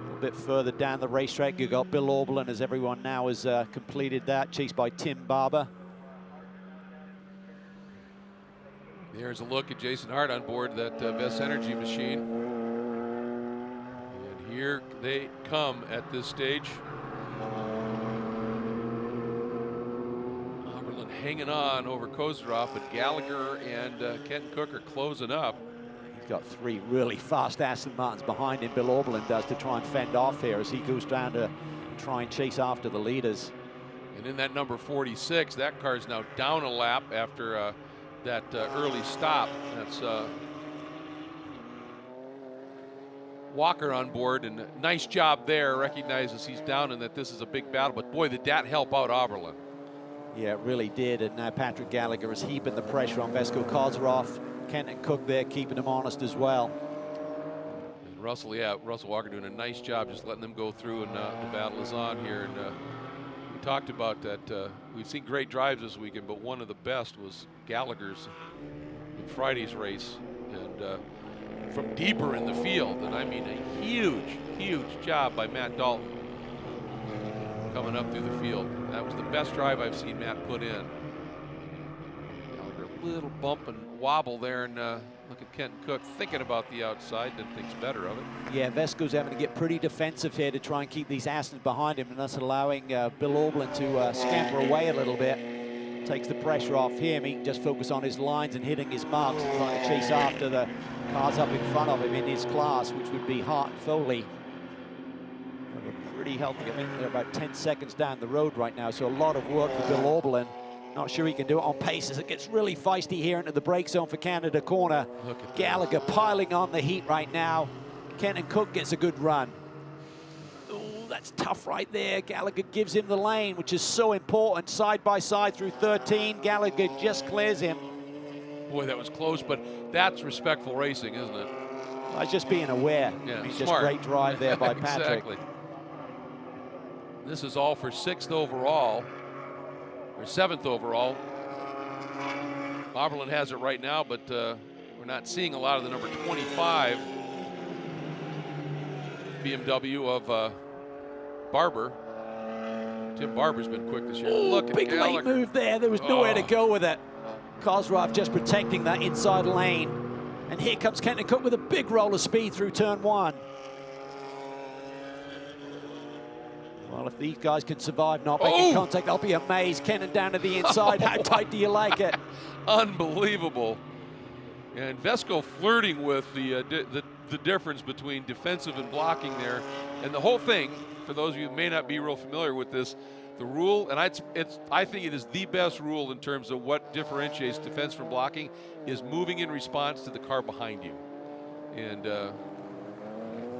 little bit further down the racetrack, you got Bill Oberlin, as everyone now has completed that, chased by Tim Barber. There's a look at Jason Hart on board that Vest Energy machine. And here they come at this stage. Oberlin hanging on over Kozarov, but Gallagher and Kenton Cook are closing up. He's got 3 really fast Aston Martins behind him, Bill Oberlin does, to try and fend off here as he goes down to try and chase after the leaders. And in that number 46, that car's now down a lap after that early stop. That's Walker on board, and nice job there. Recognizes he's down and that this is a big battle, but boy, did that help out Oberlin. Yeah, it really did. And now Patrick Gallagher is heaping the pressure on Vesco Kozarov. Kenton Cook there keeping him honest as well. And Russell, yeah, Russell Walker doing a nice job just letting them go through, and the battle is on here. And we talked about that. We've seen great drives this weekend, but one of the best was Gallagher's in Friday's race, and from deeper in the field. And I mean, a huge, huge job by Matt Dalton coming up through the field. That was the best drive I've seen Matt put in. Gallagher, a little bump and wobble there, and look at Kenton Cook thinking about the outside, then thinks better of it. Yeah, Vesco's having to get pretty defensive here to try and keep these Astons behind him, and that's allowing Bill Auberlen to scamper away a little bit. Takes the pressure off him. He can just focus on his lines and hitting his marks and trying to chase after the cars up in front of him in his class, which would be Hart and Foley. They're pretty healthy. I mean, they're about 10 seconds down the road right now, so a lot of work for Bill Auberlen. Not sure he can do it on pace as it gets really feisty here into the brake zone for Canada corner. Look at Gallagher piling on the heat right now. Kenton Cook gets a good run. Ooh, that's tough right there. Gallagher gives him the lane, which is so important. Side by side through 13. Gallagher just clears him. Boy, that was close, but that's respectful racing, isn't it? I was just being aware. Yeah, I mean, smart. just great drive there by Patrick. Exactly. This is all for 6th overall, or 7th overall. Auberlen has it right now, but we're not seeing a lot of the number 25 BMW of Barber. Tim Barber's been quick this year. Ooh, look at big Gallagher. late move there. There was nowhere to go with it. Kozarov just protecting that inside lane. And here comes Kenton Cook with a big roll of speed through turn 1. Well, if these guys can survive not making contact, I'll be amazed. Kenton down to the inside. How tight do you like it? Unbelievable. And Vesco flirting with the difference between defensive and blocking there. And the whole thing, for those of you who may not be real familiar with this, the rule, and I think it is the best rule in terms of what differentiates defense from blocking, is moving in response to the car behind you. And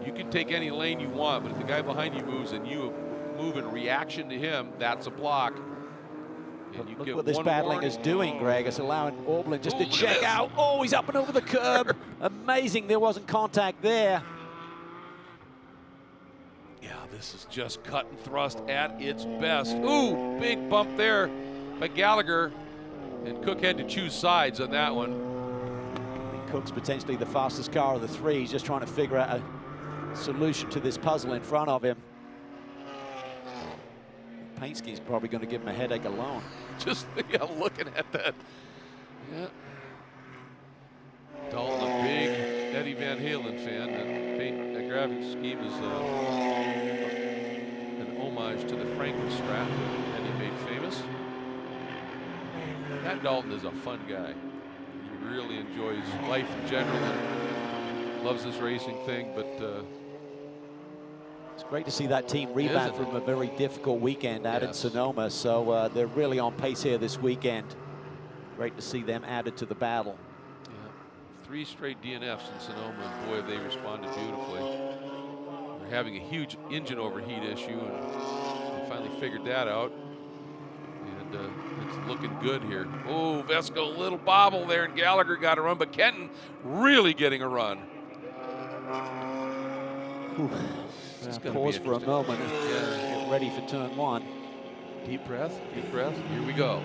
you can take any lane you want, but if the guy behind you moves and you move in reaction to him, that's a block. And you Look get what this one battling warning. is doing, Greg. It's allowing Auberlen just to look at check this. out. Oh, he's up and over the curb. Amazing there wasn't contact there. Yeah, this is just cut and thrust at its best. Ooh, big bump there by Gallagher. And Cook had to choose sides on that one. Cook's potentially the fastest car of the 3. He's just trying to figure out a solution to this puzzle in front of him. Painski's probably going to give him a headache alone. Just looking at that. Yeah. Dalton, a big Eddie Van Halen fan. That graphic scheme is an homage to the Frankenstrap that Eddie made famous. Matt Dalton is a fun guy. He really enjoys life in general and loves this racing thing, but it's great to see that team rebound from a very difficult weekend out in Sonoma. So they're really on pace here this weekend. Great to see them added to the battle. Yeah, 3 straight DNFs in Sonoma, and boy, they responded beautifully. They're having a huge engine overheat issue, and they finally figured that out. And it's looking good here. Oh, Vesco, a little bobble there, and Gallagher got a run, but Kenton really getting a run. Pause for a moment and get ready for turn 1. Deep breath, deep breath. Here we go.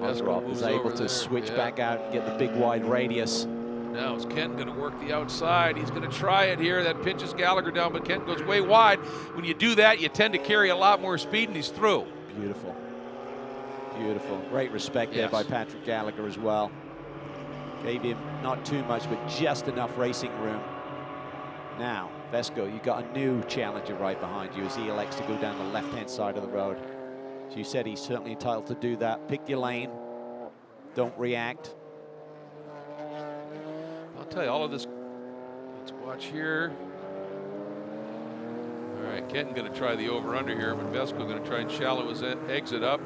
Kozarov was able to switch back out and get the big wide radius. Now is Kenton going to work the outside? He's going to try it here. That pinches Gallagher down, but Kenton goes way wide. When you do that, you tend to carry a lot more speed, and he's through. Beautiful. Beautiful. Great respect there by Patrick Gallagher as well. Gave him not too much, but just enough racing room. Now, Vesco, you've got a new challenger right behind you as he elects to go down the left-hand side of the road. As you said, he's certainly entitled to do that. Pick your lane. Don't react. I'll tell you, all of this, let's watch here. All right, Kenton going to try the over-under here, but Vesco going to try and shallow his exit up.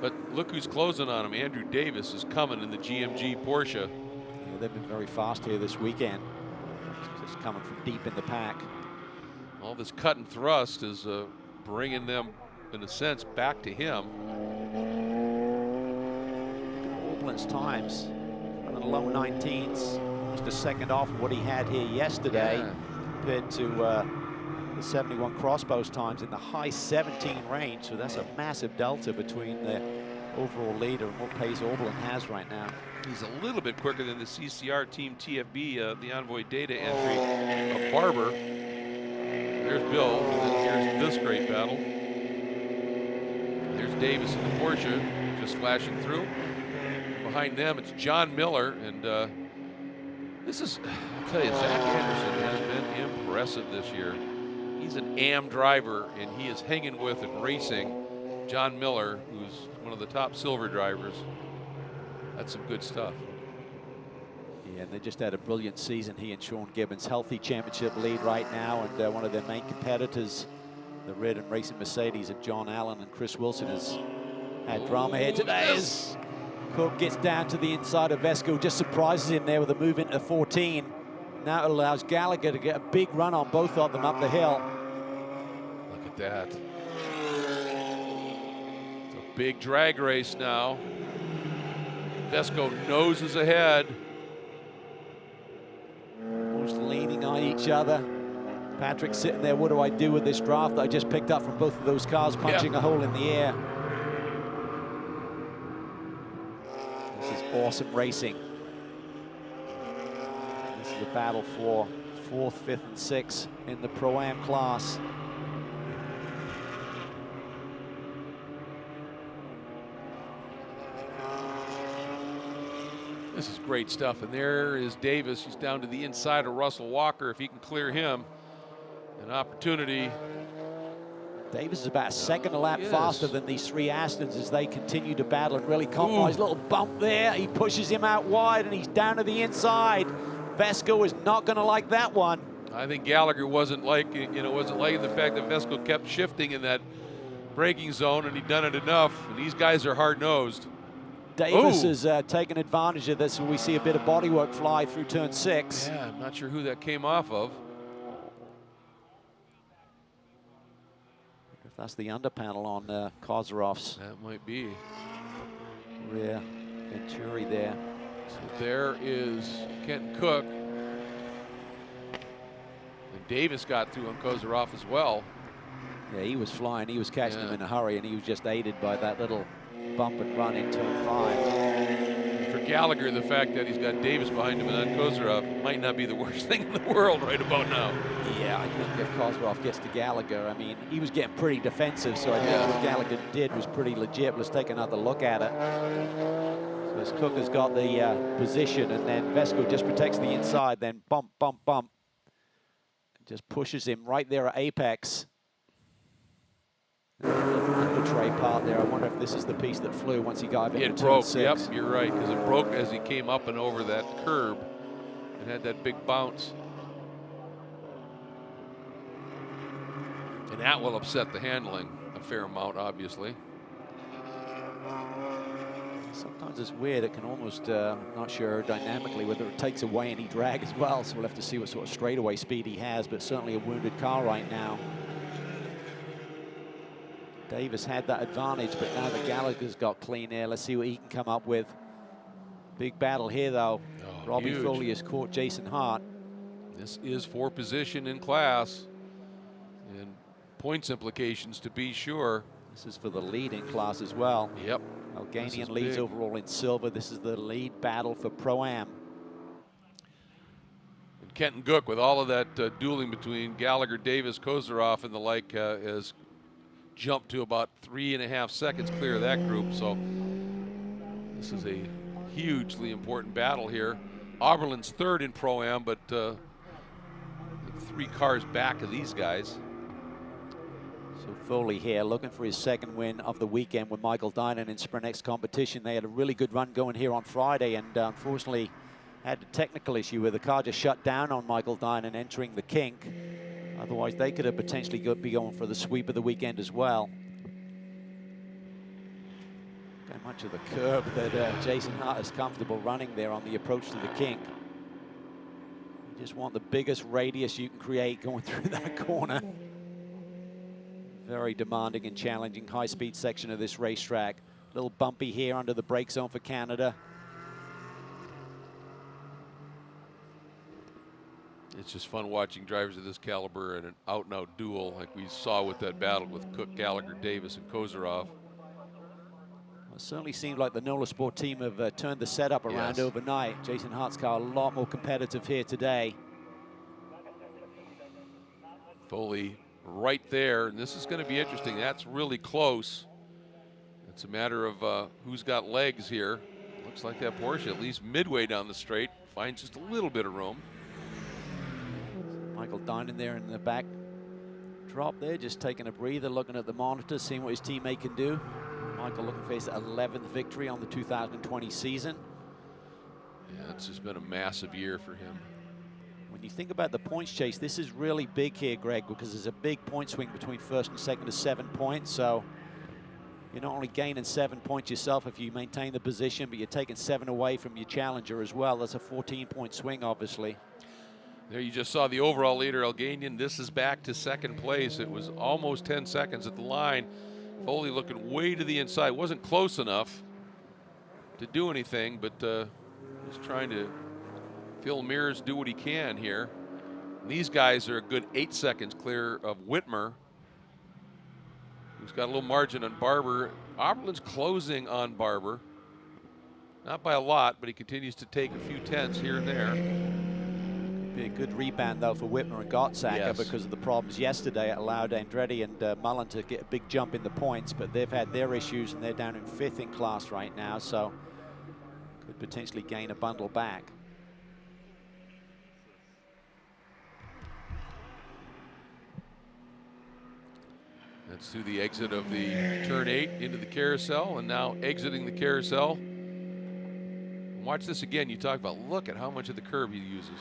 But look who's closing on him. Andrew Davis is coming in the GMG Porsche. Yeah, they've been very fast here this weekend. Just coming from deep in the pack. All this cut and thrust is bringing them, in a sense, back to him. Alblin's times on the low 19s, just a second off what he had here yesterday, compared to the 71 Crossbows times in the high 17 range. So that's a massive delta between the overall leader and what pace Alblin has right now. He's a little bit quicker than the CCR Team TFB, the Envoy data entry of Barber. There's Bill, and then here's this great battle. There's Davis in the Porsche, just flashing through. Behind them, it's John Miller, and this is, I'll tell you, Zach Anderson has been impressive this year. He's an AM driver, and he is hanging with and racing John Miller, who's one of the top silver drivers. That's some good stuff. Yeah, and they just had a brilliant season, he and Sean Gibbons. Healthy championship lead right now, and one of their main competitors, the Red and Racing Mercedes of John Allen and Chris Wilson, has had drama here today as Cook gets down to the inside of Vesco, just surprises him there with a move into 14. Now it allows Gallagher to get a big run on both of them up the hill. Look at that. It's a big drag race now. Vesco noses ahead. Almost leaning on each other. Patrick sitting there, what do I do with this draft that I just picked up from both of those cars, punching a hole in the air? This is awesome racing. This is a battle for 4th, 5th, and 6th in the Pro-Am class. This is great stuff, and there is Davis. He's down to the inside of Russell Walker. If he can clear him, an opportunity. Davis is about a second a lap faster than these three Astons as they continue to battle and really compromise. Little bump there. He pushes him out wide, and he's down to the inside. Vesco is not going to like that one. I think Gallagher wasn't liking the fact that Vesco kept shifting in that braking zone, and he'd done it enough. And these guys are hard-nosed. Davis has taken advantage of this, and we see a bit of bodywork fly through turn 6. Yeah, I'm not sure who that came off of. If that's the under panel on Kozarov's. That might be. Rear Venturi there. So there is Kenton Cook. And Davis got through on Kozarov as well. Yeah, he was flying. He was catching him in a hurry, and he was just aided by that little bump and run in turn 5. And for Gallagher, the fact that he's got Davis behind him and on Kozarov might not be the worst thing in the world right about now. Yeah, I think if Kozarov gets to Gallagher, I mean, he was getting pretty defensive, so I think what Gallagher did was pretty legit. Let's take another look at it. So as Cook has got the position, and then Vesco just protects the inside, then bump, bump, bump. Just pushes him right there at apex. Under tray part there. I wonder if this is the piece that flew once he got into it broke. Turn 6. Yep, you're right, because it broke as he came up and over that curb and had that big bounce. And that will upset the handling a fair amount, obviously. Sometimes it's weird. It can almost, not sure dynamically whether it takes away any drag as well. So we'll have to see what sort of straightaway speed he has, but certainly a wounded car right now. Davis had that advantage, but now that Gallagher's got clean air, let's see what he can come up with. Big battle here, though. Robbie huge. Foley has caught Jason Hart. This is for position in class and points implications to be sure. This is for the lead in class as well. Yep. Alganian leads overall in silver. This is the lead battle for Pro-Am. And Kenton Cook, with all of that dueling between Gallagher, Davis, Kozarov, and the like, has jumped to about 3.5 seconds clear of that group. So this is a hugely important battle here. Oberlin's third in Pro-Am, but 3 cars back of these guys. So Foley here looking for his second win of the weekend with Michael Dinan in Sprintx competition. They had a really good run going here on Friday, and unfortunately had a technical issue where the car just shut down on Michael Dinan entering the kink. Otherwise, they could have potentially be going for the sweep of the weekend as well. Very much of the curb that Jason Hart is comfortable running there on the approach to the kink. He just want the biggest radius you can create going through that corner. Very demanding and challenging high-speed section of this racetrack. A little bumpy here under the brake zone for Canada. It's just fun watching drivers of this caliber in an out-and-out duel like we saw with that battle with Cook, Gallagher, Davis, and Kozarov. It certainly seemed like the Nola Sport team have turned the setup around Yes. overnight. Jason Hart's car a lot more competitive here today. Foley right there, and this is going to be interesting. That's really close. It's a matter of who's got legs here. Looks like that Porsche, at least midway down the straight, finds just a little bit of room. Michael Dinan there in the back drop there, just taking a breather, looking at the monitor, seeing what his teammate can do. Michael looking for his 11th victory on the 2020 season. Yeah, it's just been a massive year for him. When you think about the points chase, this is really big here, Greg, because there's a big point swing between first and second to 7 points. So you're not only gaining 7 points yourself if you maintain the position, but you're taking 7 away from your challenger as well. That's a 14-point swing, obviously. There you just saw the overall leader, Alganian. This is back to second place. It was almost 10 seconds at the line. Foley looking way to the inside. Wasn't close enough to do anything, but just trying to Phil Mears do what he can here. And these guys are a good 8 seconds clear of Whitmer, who's got a little margin on Barber. Oberlin's closing on Barber. Not by a lot, but he continues to take a few tenths here and there. Be a good rebound, though, for Whitmer and Gottsacker, Yes. because of the problems yesterday. It allowed Andretti and Mullen to get a big jump in the points, but they've had their issues, and they're down in 5th in class right now, so could potentially gain a bundle back. That's through the exit of the turn 8 into the carousel, and now exiting the carousel. Watch this again. You talk about, look at how much of the curb he uses.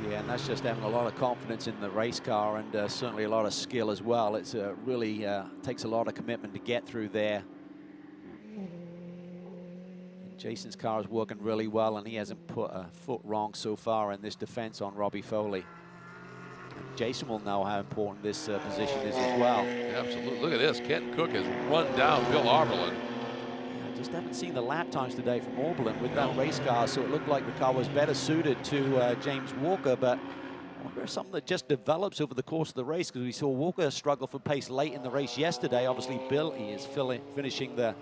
Yeah, and that's just having a lot of confidence in the race car, and certainly a lot of skill as well. It's really takes a lot of commitment to get through there. And Jason's car is working really well, and he hasn't put a foot wrong so far in this defense on Robbie Foley. And Jason will know how important this position is as well. Absolutely. Look at this. Kenton Cook has run down Bill Oberlin. Just haven't seen the lap times today from Oberlin with that race car, so it looked like the car was better suited to James Walker, but I wonder if something that just develops over the course of the race, because we saw Walker struggle for pace late in the race yesterday. Obviously, Bill, he is finishing the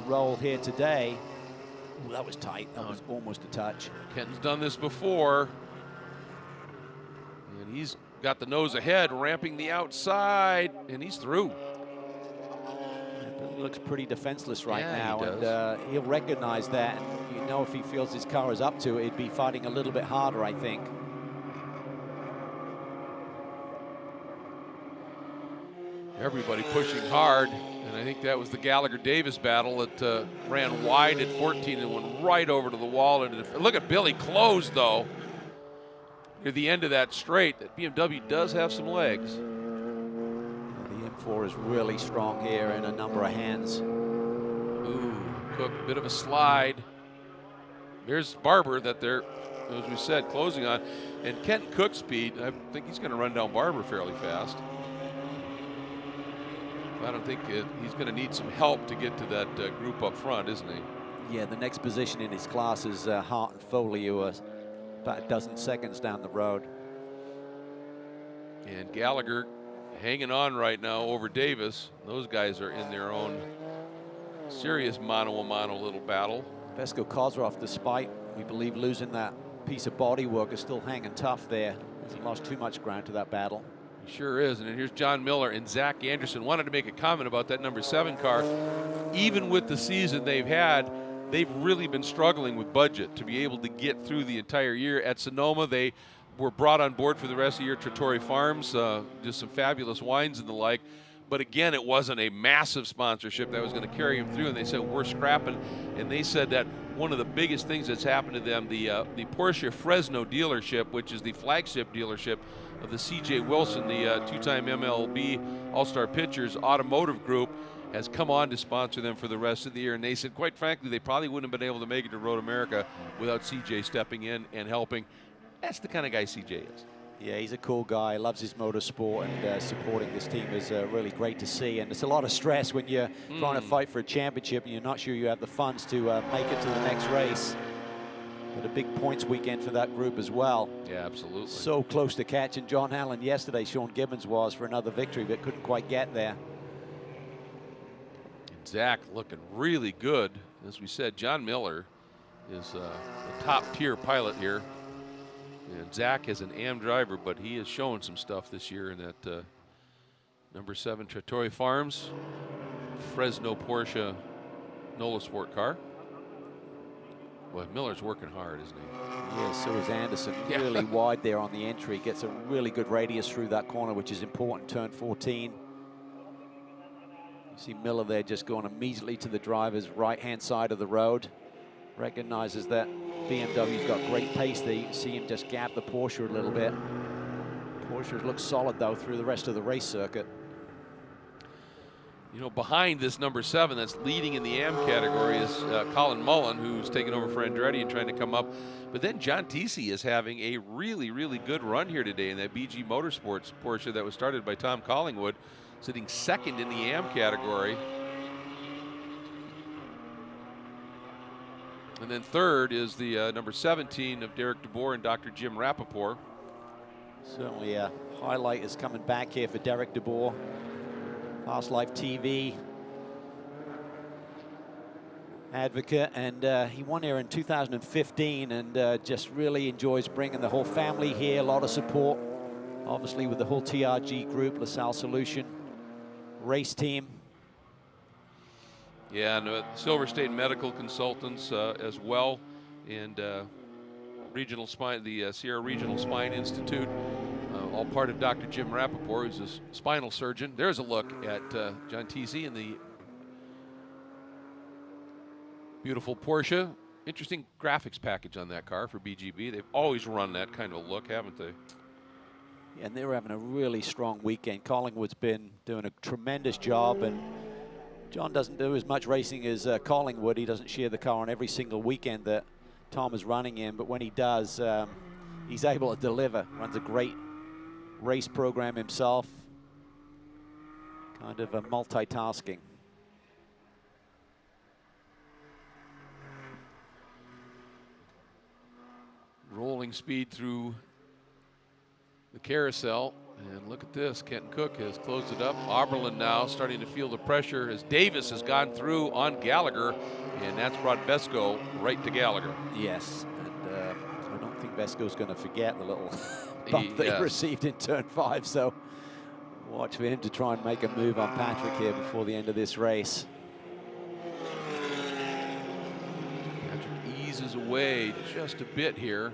roll here today. Ooh, that was tight. That was almost a touch. Kenton's done this before, and he's got the nose ahead, ramping the outside, and he's through. He looks pretty defenseless right Yeah, now, he and does. he'll recognize that. And you know, if he feels his car is up to it, he'd be fighting a little bit harder, I think. Everybody pushing hard, and I think that was the Gallagher-Davis battle that ran wide at 14 and went right over to the wall. And look at Billy close, though, near the end of that straight. That BMW does have some legs. The M4 is really strong here in a number of hands. Ooh, Cook, bit of a slide. There's Barber that they're, as we said, closing on. And Kenton Cook's speed, I think he's going to run down Barber fairly fast. I don't think he's going to need some help to get to that group up front, isn't he? Yeah, the next position in his class is Hart and Foley, who are about a dozen seconds down the road. And Gallagher hanging on right now over Davis. Those guys are in their own serious mano-a-mano little battle. Vesco Kozarov, despite, we believe, losing that piece of bodywork, is still hanging tough there. Hasn't lost too much ground to that battle. He sure is. And here's John Miller and Zach Anderson. Wanted to make a comment about that number 7 car. Even with the season they've had, they've really been struggling with budget to be able to get through the entire year. At Sonoma, they were brought on board for the rest of the year, Trattori Farms, just some fabulous wines and the like. But again, it wasn't a massive sponsorship that was going to carry them through, and they said, we're scrapping. And they said that one of the biggest things that's happened to them, the Porsche Fresno dealership, which is the flagship dealership of the C.J. Wilson, the two-time MLB All-Star Pitchers Automotive Group, has come on to sponsor them for the rest of the year. And they said, quite frankly, they probably wouldn't have been able to make it to Road America without C.J. stepping in and helping. That's the kind of guy CJ is. Yeah, he's a cool guy, loves his motorsport, and supporting this team is really great to see. And it's a lot of stress when you're trying to fight for a championship and you're not sure you have the funds to make it to the next race. But a big points weekend for that group as well. Yeah, absolutely. So close to catching John Allen yesterday. Sean Gibbons was for another victory, but couldn't quite get there. And Zach looking really good. As we said, John Miller is a top-tier pilot here. And Zach is an AM driver, but he is showing some stuff this year in that number 7 Trattori Farms Fresno Porsche NOLA Sport car. Well, Miller's working hard, isn't he? Yeah, so is Anderson. Yeah. Really wide there on the entry. Gets a really good radius through that corner, which is important, turn 14. You see Miller there just going immediately to the driver's right-hand side of the road. Recognizes that BMW's got great pace there. You can see him just gap the Porsche a little bit. Porsche looks solid, though, through the rest of the race circuit. You know, behind this number 7 that's leading in the AM category is Colin Mullen, who's taking over for Andretti and trying to come up. But then John Tisi is having a really, really good run here today in that BG Motorsports Porsche that was started by Tom Collingwood, sitting 2nd in the AM category. And then 3rd is the number 17 of Derek DeBoer and Dr. Jim Rappaport. Certainly a highlight is coming back here for Derek DeBoer. Fast Life TV advocate, and he won here in 2015, and just really enjoys bringing the whole family here. A lot of support, obviously, with the whole TRG group, LaSalle Solution race team. Yeah, and Silver State Medical Consultants as well, and Regional Spine, the Sierra Regional Spine Institute, all part of Dr. Jim Rappaport, who's a spinal surgeon. There's a look at John Tisi and the beautiful Porsche. Interesting graphics package on that car for BGB. They've always run that kind of look, haven't they? Yeah, and they were having a really strong weekend. Collingwood's been doing a tremendous job, and John doesn't do as much racing as Collingwood. He doesn't share the car on every single weekend that Tom is running in, but when he does, he's able to deliver. Runs a great race program himself. Kind of a multitasking. Rolling speed through the carousel. And look at this, Kenton Cook has closed it up. Oberlin now starting to feel the pressure as Davis has gone through on Gallagher, and that's brought Vesco right to Gallagher. Yes, and I don't think Vesco's going to forget the little bump that he received in turn 5, so watch for him to try and make a move on Patrick here before the end of this race. Patrick eases away just a bit here.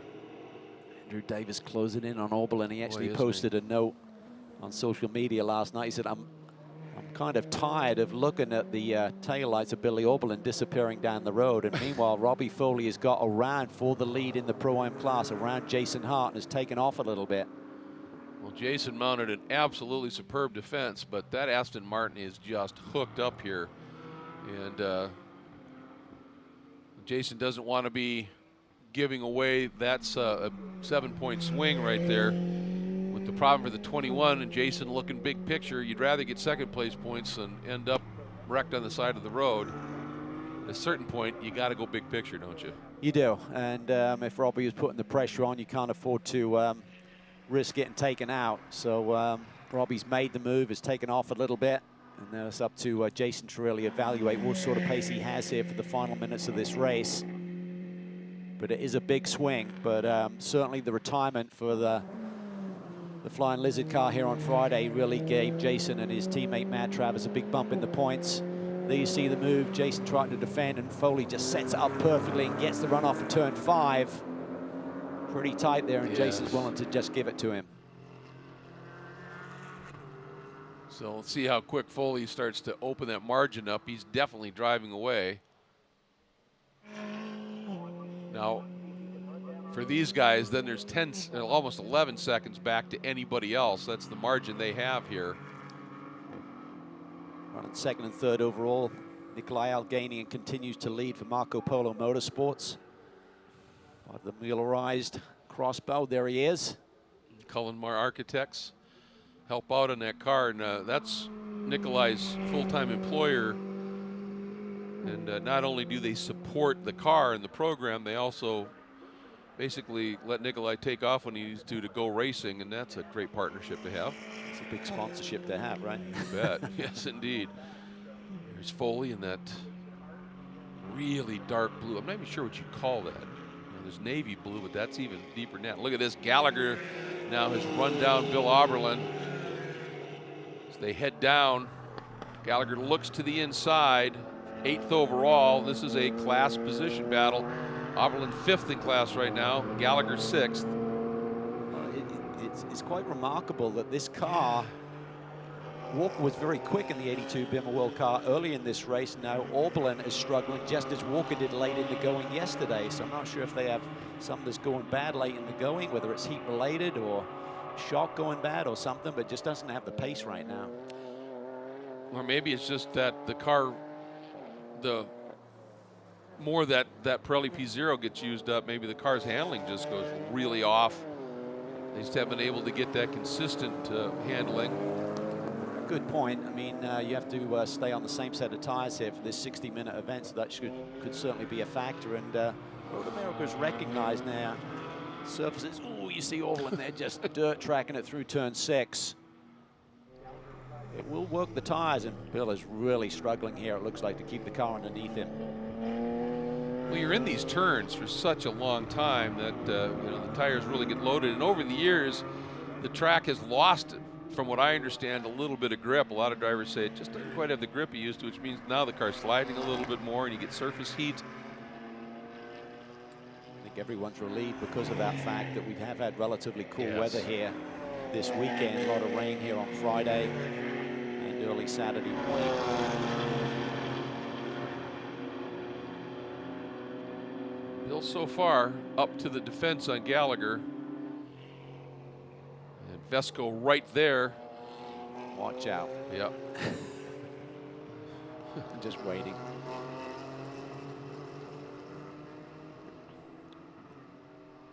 Andrew Davis closing in on Oberlin. He actually posted a note on social media last night. He said, I'm kind of tired of looking at the taillights of Billy Oberlin disappearing down the road. And meanwhile, Robbie Foley has got around for the lead in the Pro-Am class, around Jason Hart, and has taken off a little bit. Well, Jason mounted an absolutely superb defense, but that Aston Martin is just hooked up here. And Jason doesn't want to be giving away. That's a 7-point swing right there. With the problem for the 21 and Jason looking big picture, you'd rather get second place points than end up wrecked on the side of the road. At a certain point, you got to go big picture, don't you? You do, and if Robbie was putting the pressure on, you can't afford to risk getting taken out. So Robbie's made the move, has taken off a little bit, and then it's up to Jason to really evaluate what sort of pace he has here for the final minutes of this race. But it is a big swing, but certainly the retirement for the Flying Lizard car here on Friday really gave Jason and his teammate Matt Travis a big bump in the points. There you see the move, Jason trying to defend, and Foley just sets it up perfectly and gets the run off of turn 5. Pretty tight there, and Jason's willing to just give it to him. So let's see how quick Foley starts to open that margin up. He's definitely driving away. Now, for these guys, then there's almost 11 seconds back to anybody else. That's the margin they have here. Running second and third overall. Nikolai Alganian continues to lead for Marco Polo Motorsports. But the mularized crossbow. There he is. Cullenmar Architects help out on that car, and that's Nikolai's full-time employer. And not only do they support the car and the program, they also basically let Nikolai take off when he needs to go racing, and that's a great partnership to have. It's a big sponsorship to have, right? You bet. Yes, indeed. There's Foley in that really dark blue. I'm not even sure what you call that. There's navy blue, but that's even deeper than that. Look at this. Gallagher now has run down Bill Oberlin. As they head down, Gallagher looks to the inside. 8th overall. This is a class position battle. Oberlin 5th in class right now. Gallagher 6th. It's quite remarkable that this car, Walker was very quick in the 82 Bimmer World car early in this race. Now Oberlin is struggling just as Walker did late in the going yesterday. So I'm not sure if they have something that's going bad late in the going, whether it's heat related or shock going bad or something, but just doesn't have the pace right now. Or maybe it's just that the car, the more that Pirelli P0 gets used up, maybe the car's handling just goes really off. They just haven't been able to get that consistent handling. Good point. I mean, you have to stay on the same set of tires here for this 60-minute event, so that could certainly be a factor. And Road America's recognized now surfaces. Oh, you see Oberlin there just dirt tracking it through turn 6. It will work the tires, and Bill is really struggling here, it looks like, to keep the car underneath him. Well, you're in these turns for such a long time that you know, the tires really get loaded. And over the years, the track has lost, from what I understand, a little bit of grip. A lot of drivers say it just doesn't quite have the grip it used to, which means now the car's sliding a little bit more and you get surface heat. I think everyone's relieved because of that fact that we have had relatively cool weather here this weekend. A lot of rain here on Friday and early Saturday morning. Bill so far up to the defense on Gallagher. And Vesco right there. Watch out. Yep. Just waiting.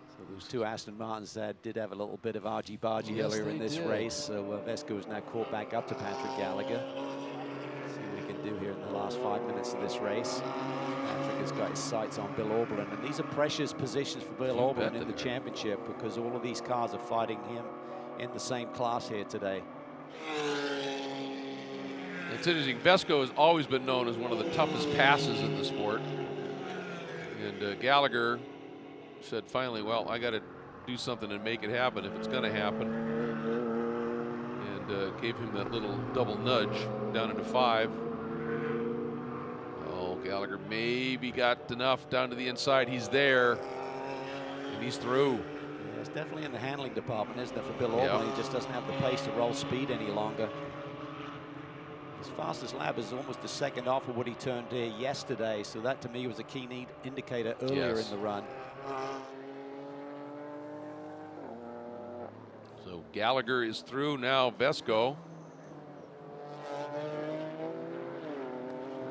So those two Aston Martins that did have a little bit of argy-bargy earlier in this race. So Vesco is now caught back up to Patrick Gallagher. See what he can do here in the last 5 minutes of this race. Patrick has got his sights on Bill Oberlin, and these are precious positions for Bill Oberlin in the championship because all of these cars are fighting him in the same class here today. It's interesting, Vesco has always been known as one of the toughest passes in the sport. And Gallagher said finally, well, I got to do something and make it happen if it's going to happen. And gave him that little double nudge down into 5. Oh, Gallagher maybe got enough down to the inside. He's there, and he's through. Yeah, it's definitely in the handling department, isn't it, for Bill Oberlin? He just doesn't have the pace to roll speed any longer. His fastest lap is almost a second off of what he turned here yesterday, so that to me was a key indicator earlier in the run. So Gallagher is through now. Vesco.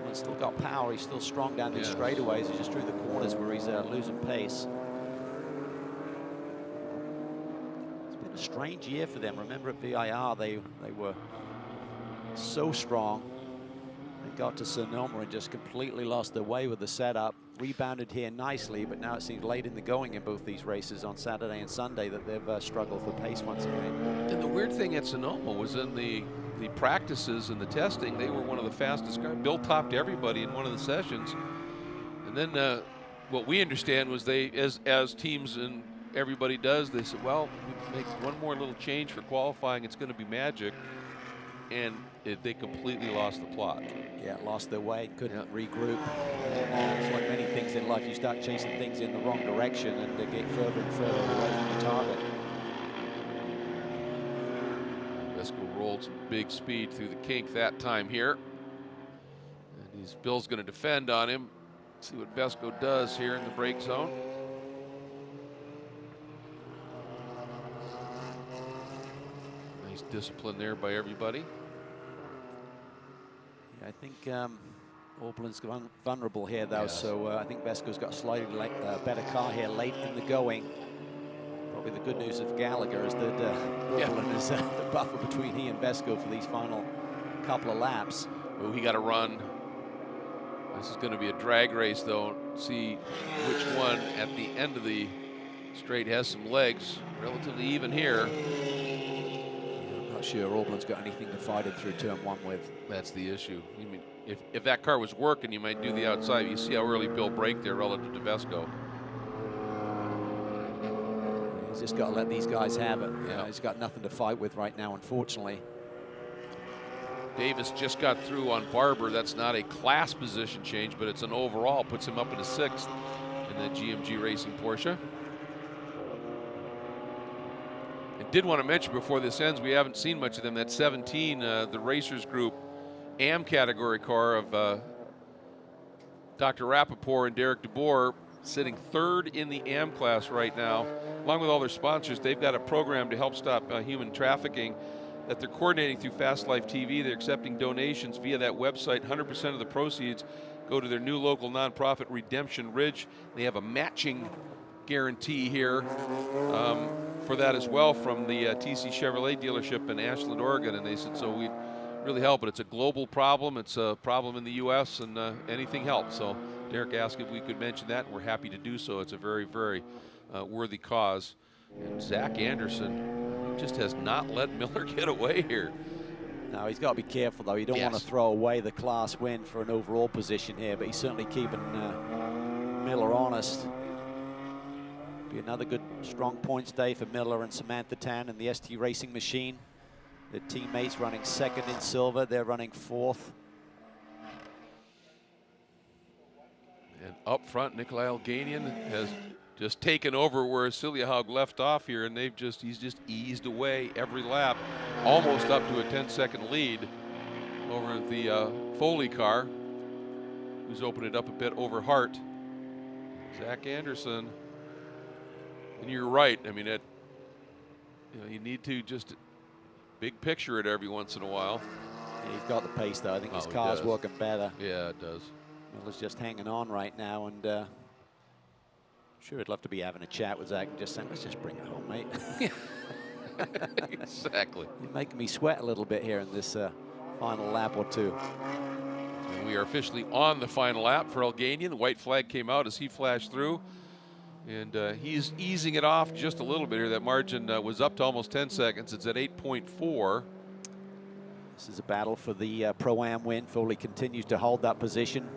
He's still got power. He's still strong down these straightaways. He's just through the corners where he's losing pace. It's been a strange year for them. Remember at VIR, they were so strong. They got to Sonoma and just completely lost their way with the setup. Rebounded here nicely, but now it seems late in the going in both these races on Saturday and Sunday that they've struggled for pace once again. And the weird thing at Sonoma was in the practices and the testing, they were one of the fastest cars. Bill topped everybody in one of the sessions. And then what we understand was they, as teams and everybody does, they said, well, we make one more little change for qualifying, it's going to be magic. And they completely lost the plot. Yeah, lost their way, couldn't regroup. And it's like many things in life, you start chasing things in the wrong direction and they get further and further away from your target. Vesco rolled some big speed through the kink that time here. And Bill's going to defend on him. See what Vesco does here in the brake zone. Nice discipline there by everybody. I think Oberlin's vulnerable here, though, so I think Vesco's got a slightly better car here late in the going. Probably the good news of Gallagher is that Urban is the buffer between he and Vesco for these final couple of laps. Oh, he got to run. This is going to be a drag race, though. See which one at the end of the straight has some legs. Relatively even here. I'm not sure Aublin's got anything to fight it through turn 1 with. That's the issue. I mean, if that car was working, you might do the outside. You see how early Bill braked there relative to Vesco. He's just got to let these guys have it. Yeah. He's got nothing to fight with right now, unfortunately. Davis just got through on Barber. That's not a class position change, but it's an overall. Puts him up in a 6th in the GMG Racing Porsche. And did want to mention before this ends, we haven't seen much of them. That 17, the Racers Group AM category car of Dr. Rappaport and Derek DeBoer, sitting 3rd in the AM class right now. Along with all their sponsors, they've got a program to help stop human trafficking that they're coordinating through Fast Life TV. They're accepting donations via that website. 100% of the proceeds go to their new local nonprofit, Redemption Ridge. They have a matching guarantee here for that as well from the TC Chevrolet dealership in Ashland, Oregon. And they said, so we really help, but it's a global problem. It's a problem in the U.S. and anything helps. So Derek asked if we could mention that, and we're happy to do so. It's a very, very worthy cause. And Zach Anderson just has not let Miller get away here. No, he's got to be careful, though. You don't want to throw away the class win for an overall position here, but he's certainly keeping Miller honest. Be another good, strong points day for Miller and Samantha Tan and the ST Racing machine. Their teammates running 2nd in silver. They're running 4th. And up front, Nikolai Alganian has just taken over where Siljahaug left off here, and he's just eased away every lap, almost up to a 10-second lead over the Foley car, who's opened it up a bit over Hart. Zach Anderson, and you're right. I mean, you need to just big picture it every once in a while. Yeah, he's got the pace, though. I think his car's working better. Yeah, it does. Miller's just hanging on right now, and sure, I'd love to be having a chat with Zach and just saying, let's just bring it home, mate. Exactly. You're making me sweat a little bit here in this final lap or two. And we are officially on the final lap for Alganian. The white flag came out as he flashed through. And he's easing it off just a little bit here. That margin was up to almost 10 seconds. It's at 8.4. This is a battle for the Pro-Am win. Foley continues to hold that position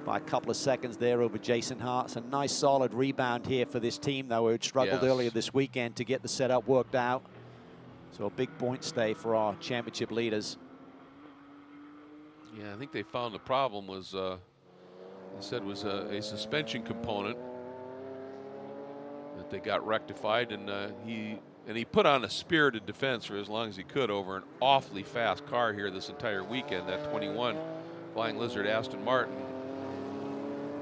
by a couple of seconds there over Jason Hart. It's a nice solid rebound here for this team, though, who had struggled earlier this weekend to get the setup worked out. So a big point stay for our championship leaders. Yeah, I think they found the problem was, they said was a suspension component that they got rectified, and he put on a spirited defense for as long as he could over an awfully fast car here this entire weekend, that 21 Flying Lizard Aston Martin.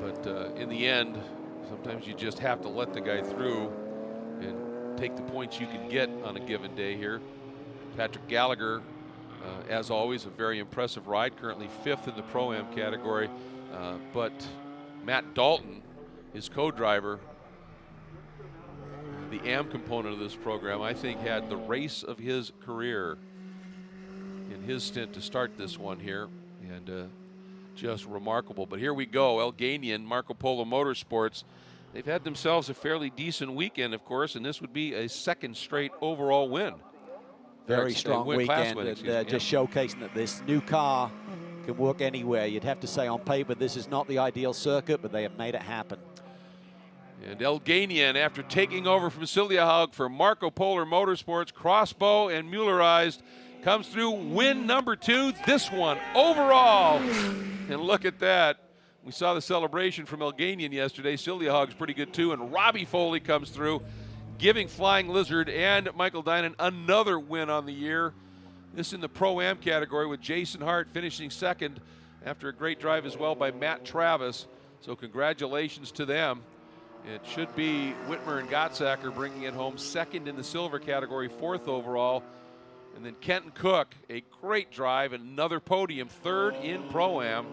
But in the end, sometimes you just have to let the guy through and take the points you can get on a given day here. Patrick Gallagher, as always, a very impressive ride, currently 5th in the Pro-Am category. But Matt Dalton, his co-driver, the AM component of this program, I think had the race of his career in his stint to start this one here. And just remarkable. But here we go. Alganian, Marco Polo Motorsports. They've had themselves a fairly decent weekend, of course, and this would be a 2nd straight overall win. Very strong weekend, and just showcasing that this new car can work anywhere. You'd have to say on paper this is not the ideal circuit, but they have made it happen. And Alganian, after taking over from Siljahaug for Marco Polo Motorsports, Crossbow and Muellerized, comes through, win number 2, this one overall. And look at that. We saw the celebration from Alganian yesterday. Siljahaug's pretty good too, and Robbie Foley comes through, giving Flying Lizard and Michael Dinan another win on the year. This in the Pro-Am category with Jason Hart finishing 2nd after a great drive as well by Matt Travis. So congratulations to them. It should be Whitmer and Gottsacker bringing it home 2nd in the silver category, 4th overall. And then Kenton Cook, a great drive, another podium, 3rd in Pro-Am.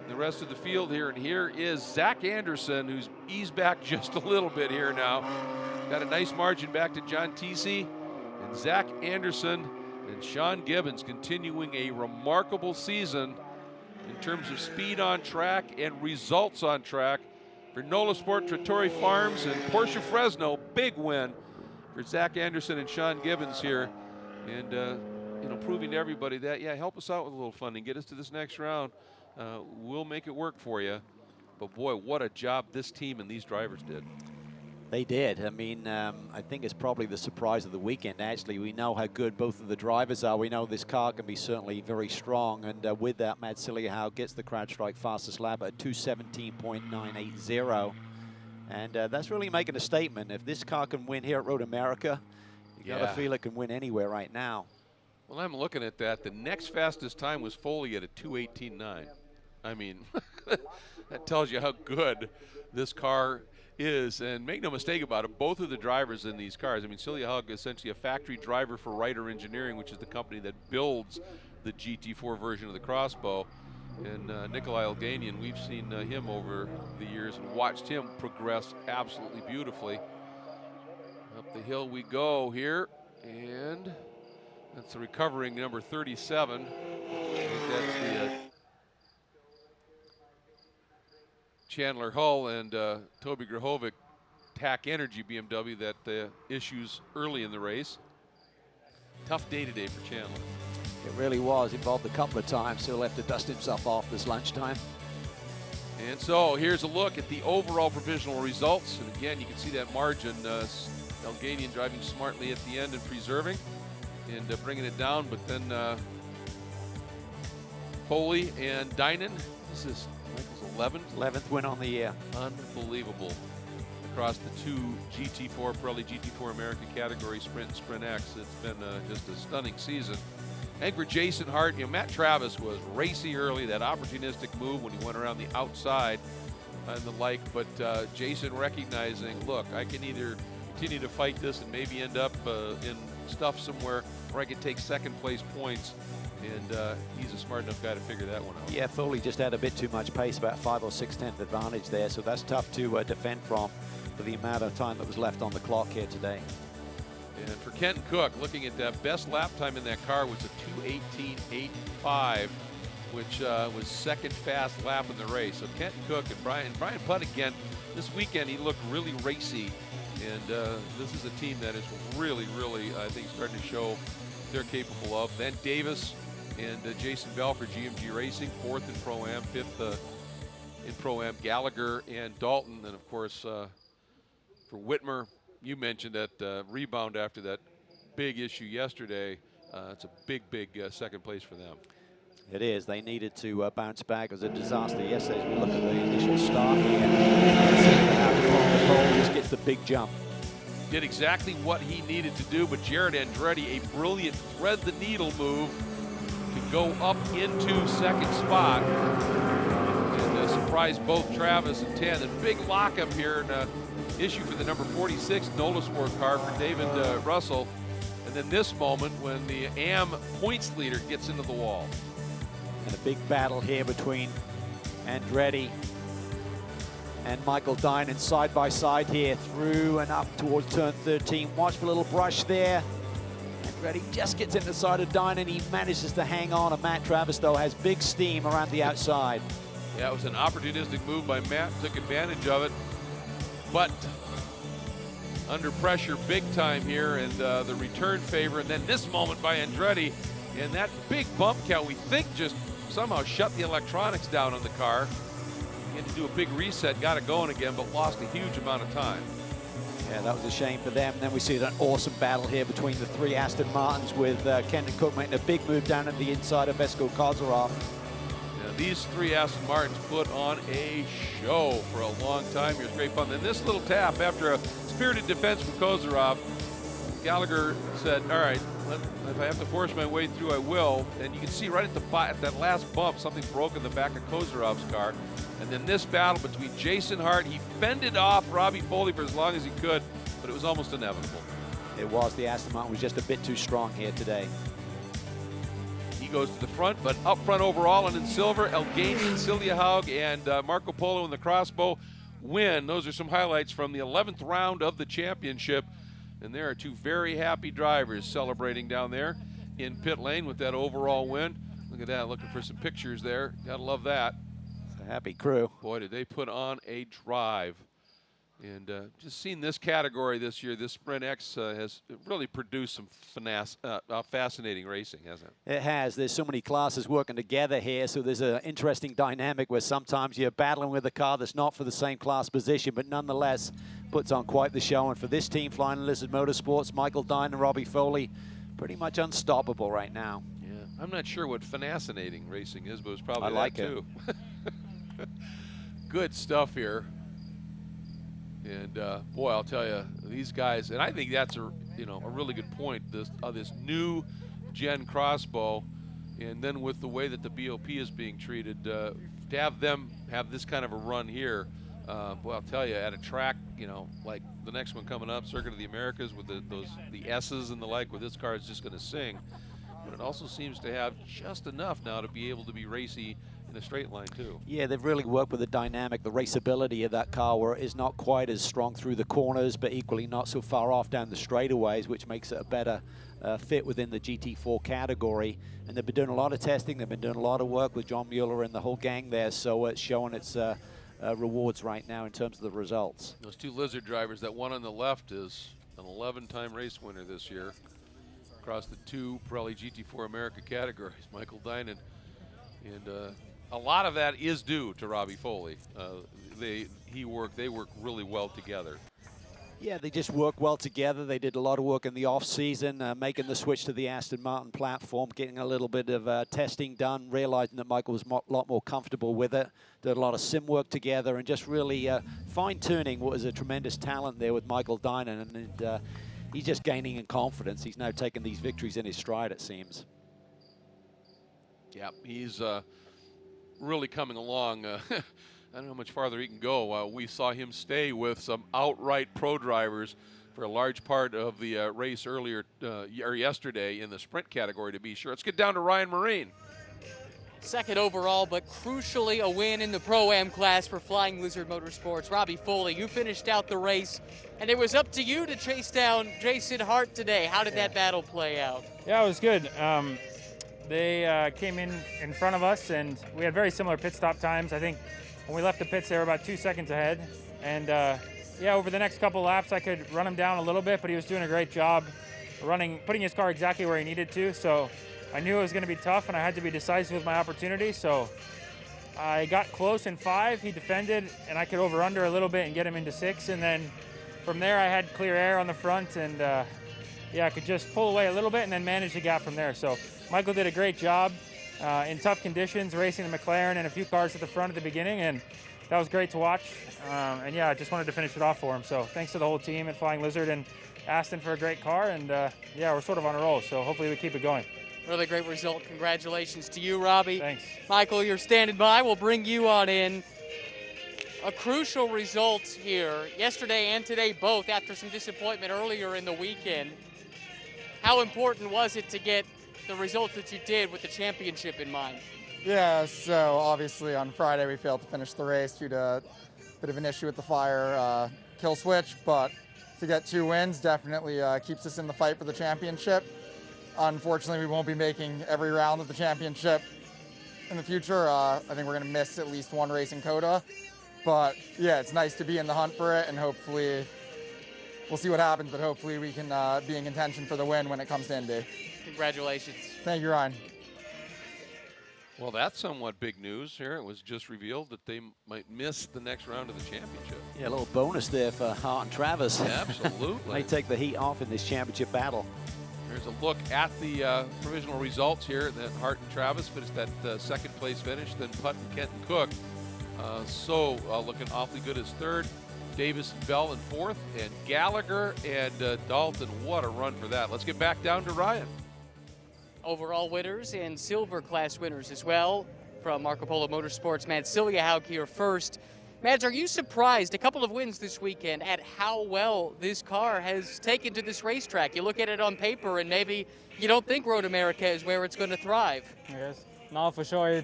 the rest of the field here. And here is Zach Anderson, who's eased back just a little bit here now. Got a nice margin back to John Teesey. And Zach Anderson and Sean Gibbons continuing a remarkable season in terms of speed on track and results on track for NOLA Sport Trattori Farms and Porsche Fresno. Big win for Zach Anderson and Sean Gibbons here. And you know, proving to everybody that, yeah, help us out with a little funding, get us to this next round. We'll make it work for you. But boy, what a job this team and these drivers did. They did. I mean, I think it's probably the surprise of the weekend, actually. We know how good both of the drivers are. We know this car can be certainly very strong. And with that, Matt Sillihow gets the CrowdStrike fastest lap at 2:17.980. And that's really making a statement. If this car can win here at Road America, you gotta feel it can win anywhere right now. Well, I'm looking at that. The next fastest time was Foley at a 2:18.9. I mean, that tells you how good this car is. And make no mistake about it, both of the drivers in these cars, I mean, Sillihow is essentially a factory driver for Ryder Engineering, which is the company that builds the GT4 version of the Crossbow. And Nikolai Alganian, we've seen him over the years and watched him progress absolutely beautifully. Up the hill we go here, and that's the recovering number 37. I think that's the Chandler Hull and Toby Grahovic TAC Energy BMW that issues early in the race. Tough day today for Chandler. It really was. Involved a couple of times, so he'll have to dust himself off this lunchtime. And so here's a look at the overall provisional results. And again, you can see that margin. Alganian driving smartly at the end and preserving and bringing it down. But then Foley and Dynan, this is Michael's 11th win on the year. Unbelievable. Across the two GT4, Pirelli GT4 American category, Sprint and Sprintx. It's been just a stunning season. And for Jason Hart, you know, Matt Travis was racy early, that opportunistic move when he went around the outside and the like, but Jason recognizing, look, I can either continue to fight this and maybe end up in stuff somewhere, or I can take second place points, and he's a smart enough guy to figure that one out. Yeah, Foley just had a bit too much pace, about 5 or 6/10 advantage there, so that's tough to defend from for the amount of time that was left on the clock here today. And for Kenton Cook, looking at that, best lap time in that car was a 2:18.85, which was second fast lap in the race. So Kenton Cook and Brian Putt again, this weekend he looked really racy. And this is a team that is really, I think, starting to show they're capable of. Then Davis and Jason Bell for GMG Racing, 4th in Pro-Am, 5th in Pro-Am. Gallagher and Dalton, and of course for Whitmer, you mentioned that rebound after that big issue yesterday. It's a big second place for them. It is. They needed to bounce back. It was a disaster yesterday. As we look at the initial start here, just gets the big jump. Did exactly what he needed to do, but Jared Andretti, a brilliant thread the needle move to go up into second spot and surprise both Travis and Tan. A big lockup here, and issue for the number 46 NOLA Sport car for David Russell. And then this moment when the AM points leader gets into the wall. And a big battle here between Andretti and Michael Dynan side by side here, through and up towards turn 13. Watch for a little brush there. Andretti just gets in the side of Dynan. He manages to hang on, and Matt Travis, though, has big steam around the outside. Yeah, it was an opportunistic move by Matt, took advantage of it. But under pressure big time here, and the return favor, and then this moment by Andretti, and that big bump count we think just somehow shut the electronics down on the car. He had to do a big reset, got it going again, but lost a huge amount of time. Yeah, that was a shame for them. And then we see an awesome battle here between the three Aston Martins, with Kenton Cook making a big move down at the inside of Vesko Kozarov. These three Aston Martins put on a show for a long time. It was great fun. Then this little tap after a spirited defense from Kozarov, Gallagher said, all right, if I have to force my way through, I will. And you can see right at that last bump, something broke in the back of Kozarov's car. And then this battle between Jason Hart, he fended off Robbie Foley for as long as he could, but it was almost inevitable. It was. The Aston Martin was just a bit too strong here today. he goes to the front, but up front overall and in silver, Elgani, Silja Haug, and Marco Polo in the crossbow win. Those are some highlights from the 11th round of the championship. And there are two very happy drivers celebrating down there in pit lane with that overall win. Look at that, looking for some pictures there. Gotta love that. It's a happy crew. Boy, did they put on a drive. And just seeing this category this year, this Sprintx has really produced some fascinating racing, hasn't it? It has. There's so many classes working together here, so there's an interesting dynamic where sometimes you're battling with a car that's not for the same class position, but nonetheless puts on quite the show. And for this team, Flying Lizard Motorsports, Michael Dine and Robbie Foley, pretty much unstoppable right now. Yeah, I'm not sure what fascinating racing is, but it's probably I like that too. Good stuff here. And boy, I'll tell you, these guys, and I think that's a really good point. This new gen crossbow, and then with the way that the BOP is being treated, to have them have this kind of a run here, boy, I'll tell you, at a track, like the next one coming up, Circuit of the Americas, with the S's and the like, where this car is just going to sing. But it also seems to have just enough now to be able to be racy in a straight line too. Yeah, they've really worked with the dynamic, the raceability of that car, where it is not quite as strong through the corners, but equally not so far off down the straightaways, which makes it a better fit within the GT4 category. And they've been doing a lot of testing. They've been doing a lot of work with John Mueller and the whole gang there, so it's showing its rewards right now in terms of the results. Those two Lizard drivers, that one on the left is an 11-time race winner this year across the two Pirelli GT4 America categories, Michael Dinan. And a lot of that is due to Robbie Foley. They work really well together. Yeah, they just work well together. They did a lot of work in the off-season, making the switch to the Aston Martin platform, getting a little bit of testing done, realizing that Michael was a lot more comfortable with it. Did a lot of sim work together and just really fine-tuning what was a tremendous talent there with Michael Dinan. And he's just gaining in confidence. He's now taking these victories in his stride, it seems. Yeah, he's really coming along. I don't know how much farther he can go. We saw him stay with some outright pro drivers for a large part of the race earlier or yesterday in the sprint category, to be sure. Let's get down to Ryan Marine. Second overall, but crucially a win in the Pro-Am class for Flying Lizard Motorsports. Robbie Foley, you finished out the race, and it was up to you to chase down Jason Hart today. How did that battle play out? Yeah, it was good. They came in front of us, and we had very similar pit stop times. I think when we left the pits, they were about 2 seconds ahead. And yeah, over the next couple laps, I could run him down a little bit, but he was doing a great job putting his car exactly where he needed to. So I knew it was going to be tough, and I had to be decisive with my opportunity. So I got close in 5. He defended, and I could over-under a little bit and get him into 6. And then from there, I had clear air on the front, and yeah, I could just pull away a little bit and then manage the gap from there. So Michael did a great job in tough conditions, racing the McLaren and a few cars at the front at the beginning, and that was great to watch. And yeah, I just wanted to finish it off for him. So thanks to the whole team at Flying Lizard and Aston for a great car, and yeah, we're sort of on a roll, so hopefully we keep it going. Really great result. Congratulations to you, Robbie. Thanks. Michael, you're standing by. We'll bring you on in. A crucial result here, yesterday and today both, after some disappointment earlier in the weekend. How important was it to get the result that you did with the championship in mind? Yeah, so obviously on Friday we failed to finish the race due to a bit of an issue with the fire kill switch, but to get 2 wins definitely keeps us in the fight for the championship. Unfortunately, we won't be making every round of the championship in the future. I think we're going to miss at least 1 race in COTA, but yeah, it's nice to be in the hunt for it, and hopefully we'll see what happens, but hopefully we can be in contention for the win when it comes to Indy. Congratulations. Thank you, Ryan. Well, that's somewhat big news here. It was just revealed that they might miss the next round of the championship. Yeah, a little bonus there for Hart and Travis. Absolutely. They take the heat off in this championship battle. Here's a look at the provisional results here. That Hart and Travis finished that second place finish. Then Putt and Kent and Cook. Looking awfully good as third. Davis and Bell in fourth. And Gallagher and Dalton. What a run for that. Let's get back down to Ryan. Overall winners and silver class winners as well. From Marco Polo Motorsports, Matt Silja here first. Mads, are you surprised, a couple of wins this weekend, at how well this car has taken to this racetrack? You look at it on paper and maybe you don't think Road America is where it's going to thrive. Yes, now for sure.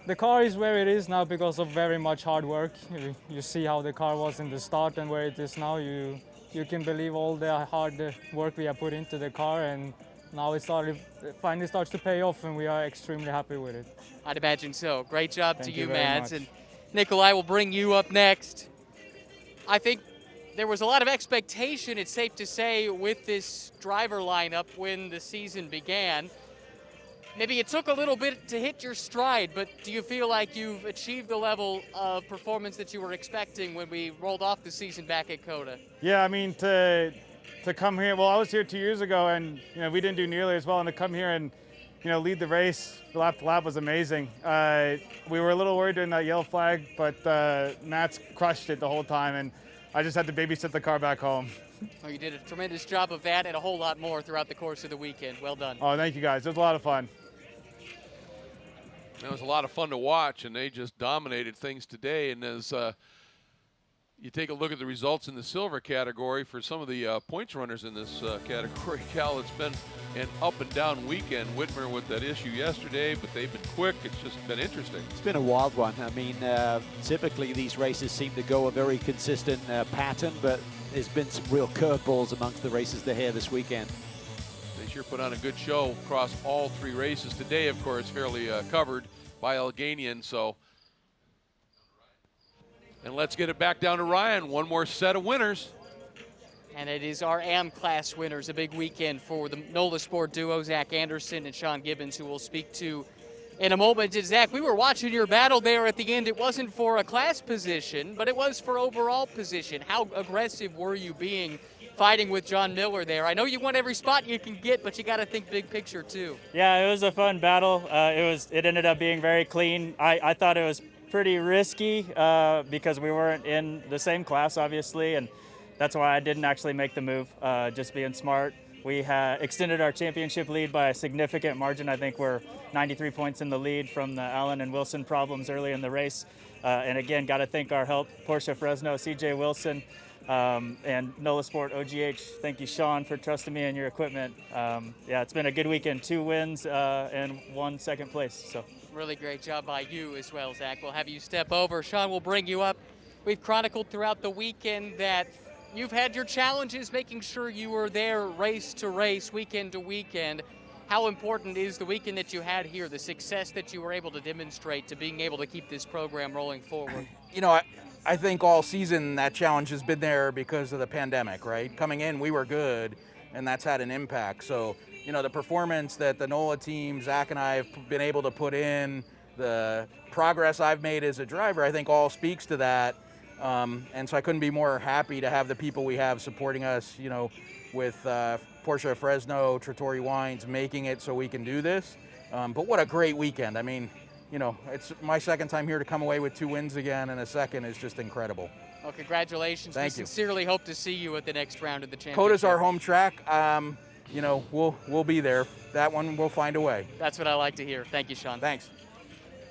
The car is where it is now because of very much hard work. You see how the car was in the start and where it is now. You can believe all the hard work we have put into the car, and now it finally starts to pay off, and we are extremely happy with it. I'd imagine so. Great job Thank to you you, very Mads. much. And Nikolai will bring you up next. I think there was a lot of expectation, it's safe to say, with this driver lineup when the season began. Maybe it took a little bit to hit your stride, but do you feel like you've achieved the level of performance that you were expecting when we rolled off the season back at COTA? Yeah, I mean, to come here, well, I was here 2 years ago, and we didn't do nearly as well, and to come here and lead the race lap to lap was amazing. We were a little worried during that yellow flag, but Matt's crushed it the whole time, and I just had to babysit the car back home. Well, you did a tremendous job of that and a whole lot more throughout the course of the weekend. Well done. Oh, thank you guys. It was a lot of fun. It was a lot of fun to watch, and they just dominated things today. And as you take a look at the results in the silver category for some of the points runners in this category, Cal, it's been an up and down weekend. Whitmer with that issue yesterday, but they've been quick. It's just been interesting. It's been a wild one. I mean, typically these races seem to go a very consistent pattern, but there's been some real curveballs amongst the races they're here this weekend. They sure put on a good show across all 3 races. Today, of course, fairly covered by Alleghenian. So, and let's get it back down to Ryan. One more set of winners. And it is our AM class winners. A big weekend for the NOLA Sport duo, Zach Anderson and Sean Gibbons, who we'll speak to in a moment. And Zach, we were watching your battle there at the end. It wasn't for a class position, but it was for overall position. How aggressive were you being fighting with John Miller there? I know you want every spot you can get, but you got to think big picture too. Yeah, it was a fun battle. It ended up being very clean. I thought it was pretty risky because we weren't in the same class, obviously, and that's why I didn't actually make the move, just being smart. We extended our championship lead by a significant margin. I think we're 93 points in the lead from the Allen and Wilson problems early in the race. And again, got to thank our help, Porsche Fresno, CJ Wilson, and NOLA Sport OGH. Thank you, Sean, for trusting me and your equipment. Yeah, it's been a good weekend. 2 wins and 1 second place. So really great job by you as well, Zach. We'll have you step over. Sean will bring you up. We've chronicled throughout the weekend that you've had your challenges making sure you were there race to race, weekend to weekend. How important is the weekend that you had here, the success that you were able to demonstrate to being able to keep this program rolling forward? I think all season that challenge has been there because of the pandemic, right? Coming in, we were good, and that's had an impact. So, the performance that the NOLA team, Zach and I have been able to put in, the progress I've made as a driver, I think all speaks to that. And so I couldn't be more happy to have the people we have supporting us, with Porsche Fresno, Trattori Wines, making it so we can do this. But what a great weekend. I mean, it's my second time here. To come away with 2 wins again in a second is just incredible. Well, congratulations. Thank you. We sincerely hope to see you at the next round of the championship. COTA's our home track. We'll be there. That one we'll find a way. That's what I like to hear. Thank you, Sean. Thanks.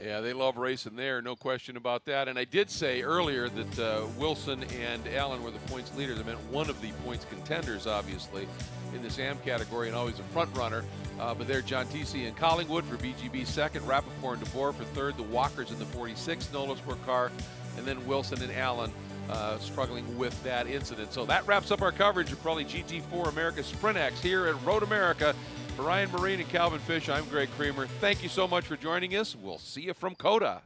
Yeah, they love racing there, no question about that. And I did say earlier that Wilson and Allen were the points leaders. I meant one of the points contenders, obviously, in this AM category, and always a front runner. But there, John Tisi and Collingwood for BGB second, Rappaport and DeVore for third, the Walkers in the 46 NOLA Sport car, and then Wilson and Allen struggling with that incident. So that wraps up our coverage of probably GT4 America Sprintx here at Road America. For Ryan Marine and Calvin Fish, I'm Greg Creamer. Thank you so much for joining us. We'll see you from COTA.